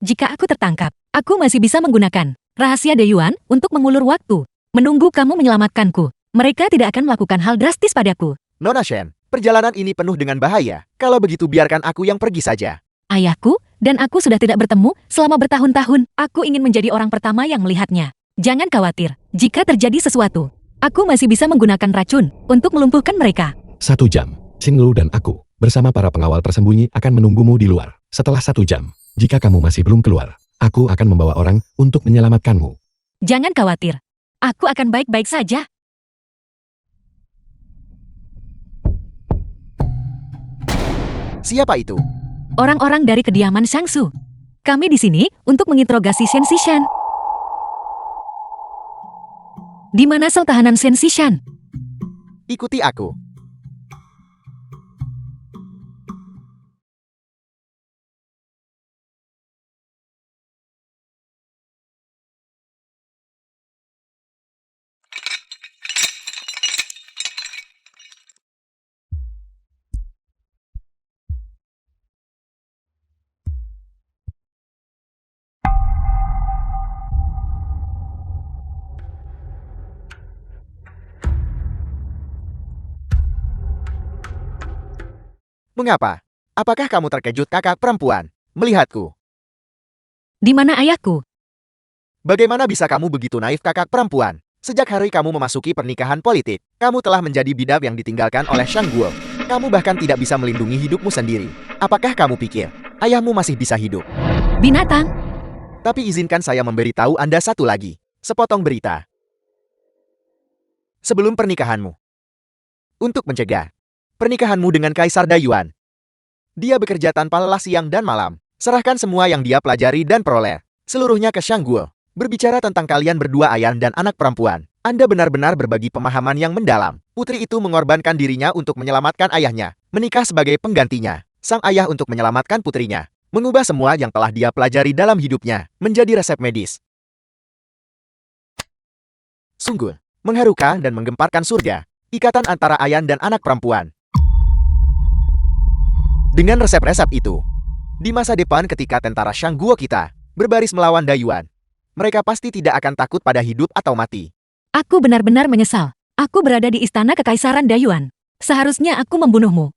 Jika aku tertangkap, aku masih bisa menggunakan rahasia Dayuan untuk mengulur waktu. Menunggu kamu menyelamatkanku. Mereka tidak akan melakukan hal drastis padaku. Nona Shen, perjalanan ini penuh dengan bahaya. Kalau begitu biarkan aku yang pergi saja. Ayahku dan aku sudah tidak bertemu selama bertahun-tahun. Aku ingin menjadi orang pertama yang melihatnya. Jangan khawatir, jika terjadi sesuatu, aku masih bisa menggunakan racun untuk melumpuhkan mereka. 1 jam. Xinglu dan aku, bersama para pengawal tersembunyi akan menunggumu di luar. Setelah 1 jam, jika kamu masih belum keluar, aku akan membawa orang untuk menyelamatkanmu. Jangan khawatir, aku akan baik-baik saja. Siapa itu? Orang-orang dari kediaman Shangsu. Kami di sini untuk menginterogasi Shen Xishan. Di mana sel tahanan Shen Xishan? Ikuti aku. Mengapa? Apakah kamu terkejut, kakak perempuan, melihatku? Di mana ayahku? Bagaimana bisa kamu begitu naif, kakak perempuan? Sejak hari kamu memasuki pernikahan politik, kamu telah menjadi bidak yang ditinggalkan oleh Shangguo. Kamu bahkan tidak bisa melindungi hidupmu sendiri. Apakah kamu pikir ayahmu masih bisa hidup? Binatang. Tapi izinkan saya memberitahu Anda satu lagi. Sepotong berita. Sebelum pernikahanmu. Untuk mencegah pernikahanmu dengan Kaisar Dayuan. Dia bekerja tanpa lelah siang dan malam. Serahkan semua yang dia pelajari dan peroleh. Seluruhnya ke Shangguo. Berbicara tentang kalian berdua ayah dan anak perempuan. Anda benar-benar berbagi pemahaman yang mendalam. Putri itu mengorbankan dirinya untuk menyelamatkan ayahnya. Menikah sebagai penggantinya. Sang ayah untuk menyelamatkan putrinya. Mengubah semua yang telah dia pelajari dalam hidupnya. Menjadi resep medis. Sungguh mengharukan dan menggemparkan surga. Ikatan antara ayah dan anak perempuan. Dengan resep-resep itu, di masa depan ketika tentara Shangguo kita berbaris melawan Dayuan, mereka pasti tidak akan takut pada hidup atau mati. Aku benar-benar menyesal. Aku berada di istana kekaisaran Dayuan. Seharusnya aku membunuhmu.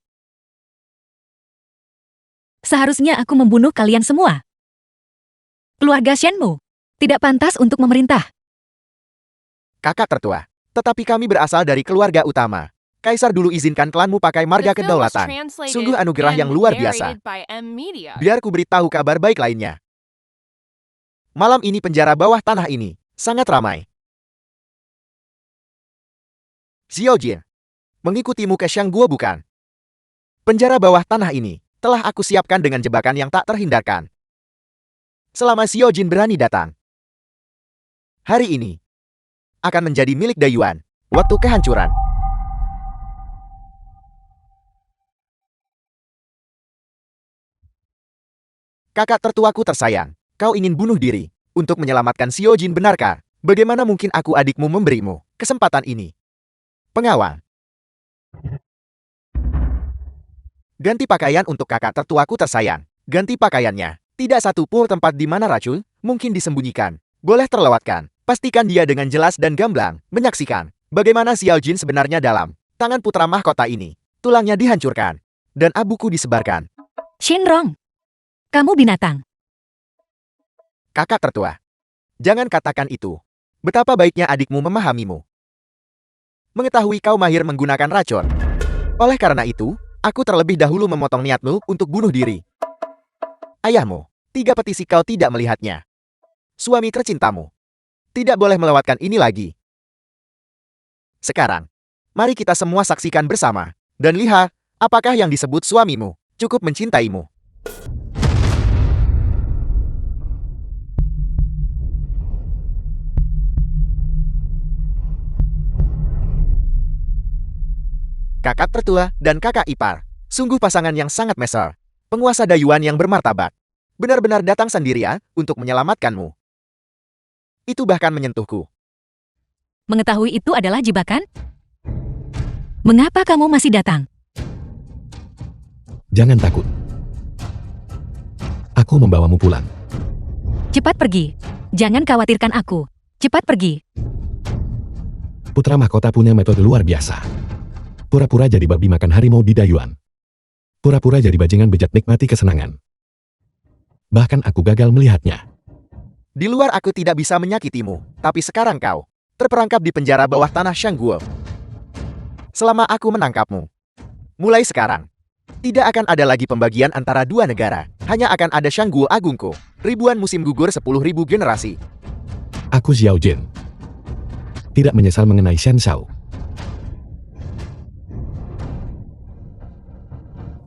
Seharusnya aku membunuh kalian semua. Keluarga Shenmu tidak pantas untuk memerintah. Kakak tertua, tetapi kami berasal dari keluarga utama. Kaisar dulu izinkan klanmu pakai marga The film was kedaulatan. translated Sungguh anugerah yang and luar biasa. narrated by M-Media. Biar ku beritahu kabar baik lainnya. Malam ini penjara bawah tanah ini sangat ramai. Xiaojin, mengikutimu ke Shangguo bukan? Penjara bawah tanah ini telah aku siapkan dengan jebakan yang tak terhindarkan. Selama Xiaojin berani datang, hari ini akan menjadi milik Dayuan. Waktu kehancuran. Kakak tertuaku tersayang, kau ingin bunuh diri untuk menyelamatkan Xiaojin, benarkah? Bagaimana mungkin aku adikmu memberimu kesempatan ini? Pengawal. Ganti pakaian untuk kakak tertuaku tersayang. Ganti pakaiannya. Tidak satu pun tempat di mana racun mungkin disembunyikan. Boleh terlewatkan. Pastikan dia dengan jelas dan gamblang menyaksikan bagaimana Xiaojin sebenarnya dalam tangan putra mahkota ini. Tulangnya dihancurkan dan abuku disebarkan. Shinrong, kamu binatang. Kakak tertua, jangan katakan itu. Betapa baiknya adikmu memahamimu. Mengetahui kau mahir menggunakan racun. Oleh karena itu, aku terlebih dahulu memotong niatmu untuk bunuh diri. Ayahmu, 3 petisi kau tidak melihatnya. Suami tercintamu. Tidak boleh melewatkan ini lagi. Sekarang, mari kita semua saksikan bersama. Dan lihat, apakah yang disebut suamimu cukup mencintaimu. Kakak tertua dan kakak ipar. Sungguh pasangan yang sangat mesra. Penguasa Dayuan yang bermartabat. Benar-benar datang sendirian untuk menyelamatkanmu. Itu bahkan menyentuhku. Mengetahui itu adalah jebakan? Mengapa kamu masih datang? Jangan takut. Aku membawamu pulang. Cepat pergi. Jangan khawatirkan aku. Cepat pergi. Putra mahkota punya metode luar biasa. Pura-pura jadi babi makan harimau di Dayuan. Pura-pura jadi bajingan bejat nikmati kesenangan. Bahkan aku gagal melihatnya. Di luar aku tidak bisa menyakitimu, tapi sekarang kau terperangkap di penjara bawah tanah Shangguo. Selama aku menangkapmu. Mulai sekarang, tidak akan ada lagi pembagian antara dua negara. Hanya akan ada Shangguo Agungku. Ribuan musim gugur 10.000 generasi. Aku Xiao Jin. Tidak menyesal mengenai Shen Shao.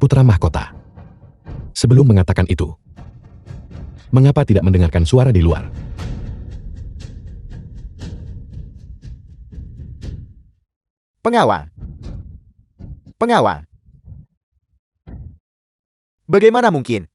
Putra mahkota. Sebelum mengatakan itu, mengapa tidak mendengarkan suara di luar? Pengawal. Pengawal. Bagaimana mungkin?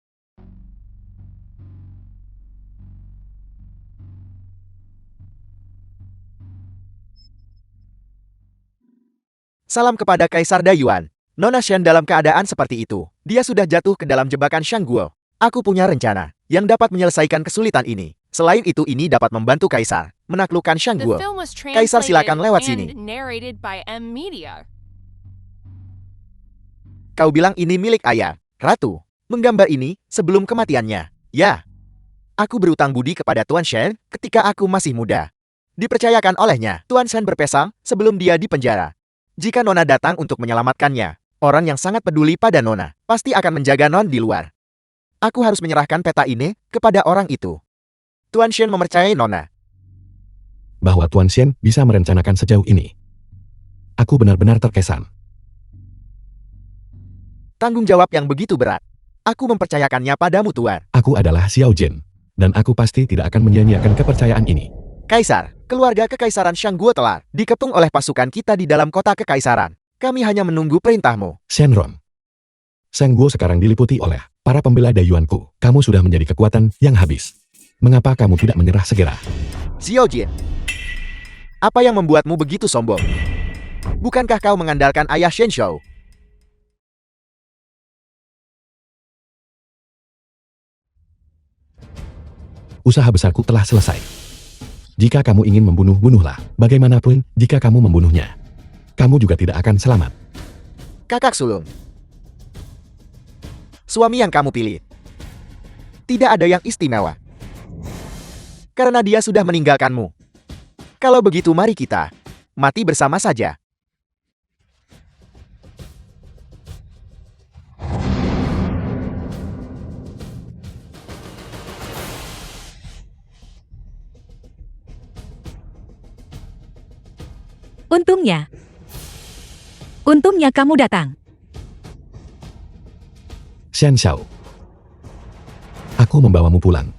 Salam kepada Kaisar Dayuan. Nona Shen dalam keadaan seperti itu. Dia sudah jatuh ke dalam jebakan Shangguo. Aku punya rencana yang dapat menyelesaikan kesulitan ini. Selain itu ini dapat membantu Kaisar menaklukkan The Shangguo. film was Kaisar, silakan translated lewat and sini. narrated by M Media. Kau bilang ini milik ayah, Ratu. Menggambar ini sebelum kematiannya. Ya. Aku berutang budi kepada Tuan Shen ketika aku masih muda. Dipercayakan olehnya, Tuan Shen berpesang sebelum dia dipenjara. Jika Nona datang untuk menyelamatkannya, orang yang sangat peduli pada Nona pasti akan menjaga Non di luar. Aku harus menyerahkan peta ini kepada orang itu. Tuan Shen mempercayai Nona. Bahwa Tuan Shen bisa merencanakan sejauh ini. Aku benar-benar terkesan. Tanggung jawab yang begitu berat. Aku mempercayakannya padamu, Tuan. Aku adalah Xiao Jin. Dan aku pasti tidak akan menyia-nyiakan kepercayaan ini. Kaisar, keluarga Kekaisaran Shangguo telah dikepung oleh pasukan kita di dalam kota Kekaisaran. Kami hanya menunggu perintahmu. Shenron. Shangguo sekarang diliputi oleh para pembela Dayuanku. Kamu sudah menjadi kekuatan yang habis. Mengapa kamu tidak menyerah segera? Xiao Jin, apa yang membuatmu begitu sombong? Bukankah kau mengandalkan ayah Shen Shou? Usaha besarku telah selesai. Jika kamu ingin membunuh, bunuhlah. Bagaimanapun, jika kamu membunuhnya, kamu juga tidak akan selamat. Kakak sulung. Suami yang kamu pilih tidak ada yang istimewa. Karena dia sudah meninggalkanmu. Kalau begitu mari kita mati bersama saja. Untungnya kamu datang. Shen Shao. Aku membawamu pulang.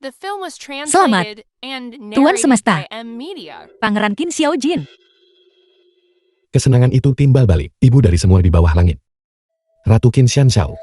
The film was translated and Tuan narrated Semesta. by M Media. Pangeran Qin Xiao Jin. Kesenangan itu timbal balik, ibu dari semua di bawah langit. Ratu Qin Shen Shao.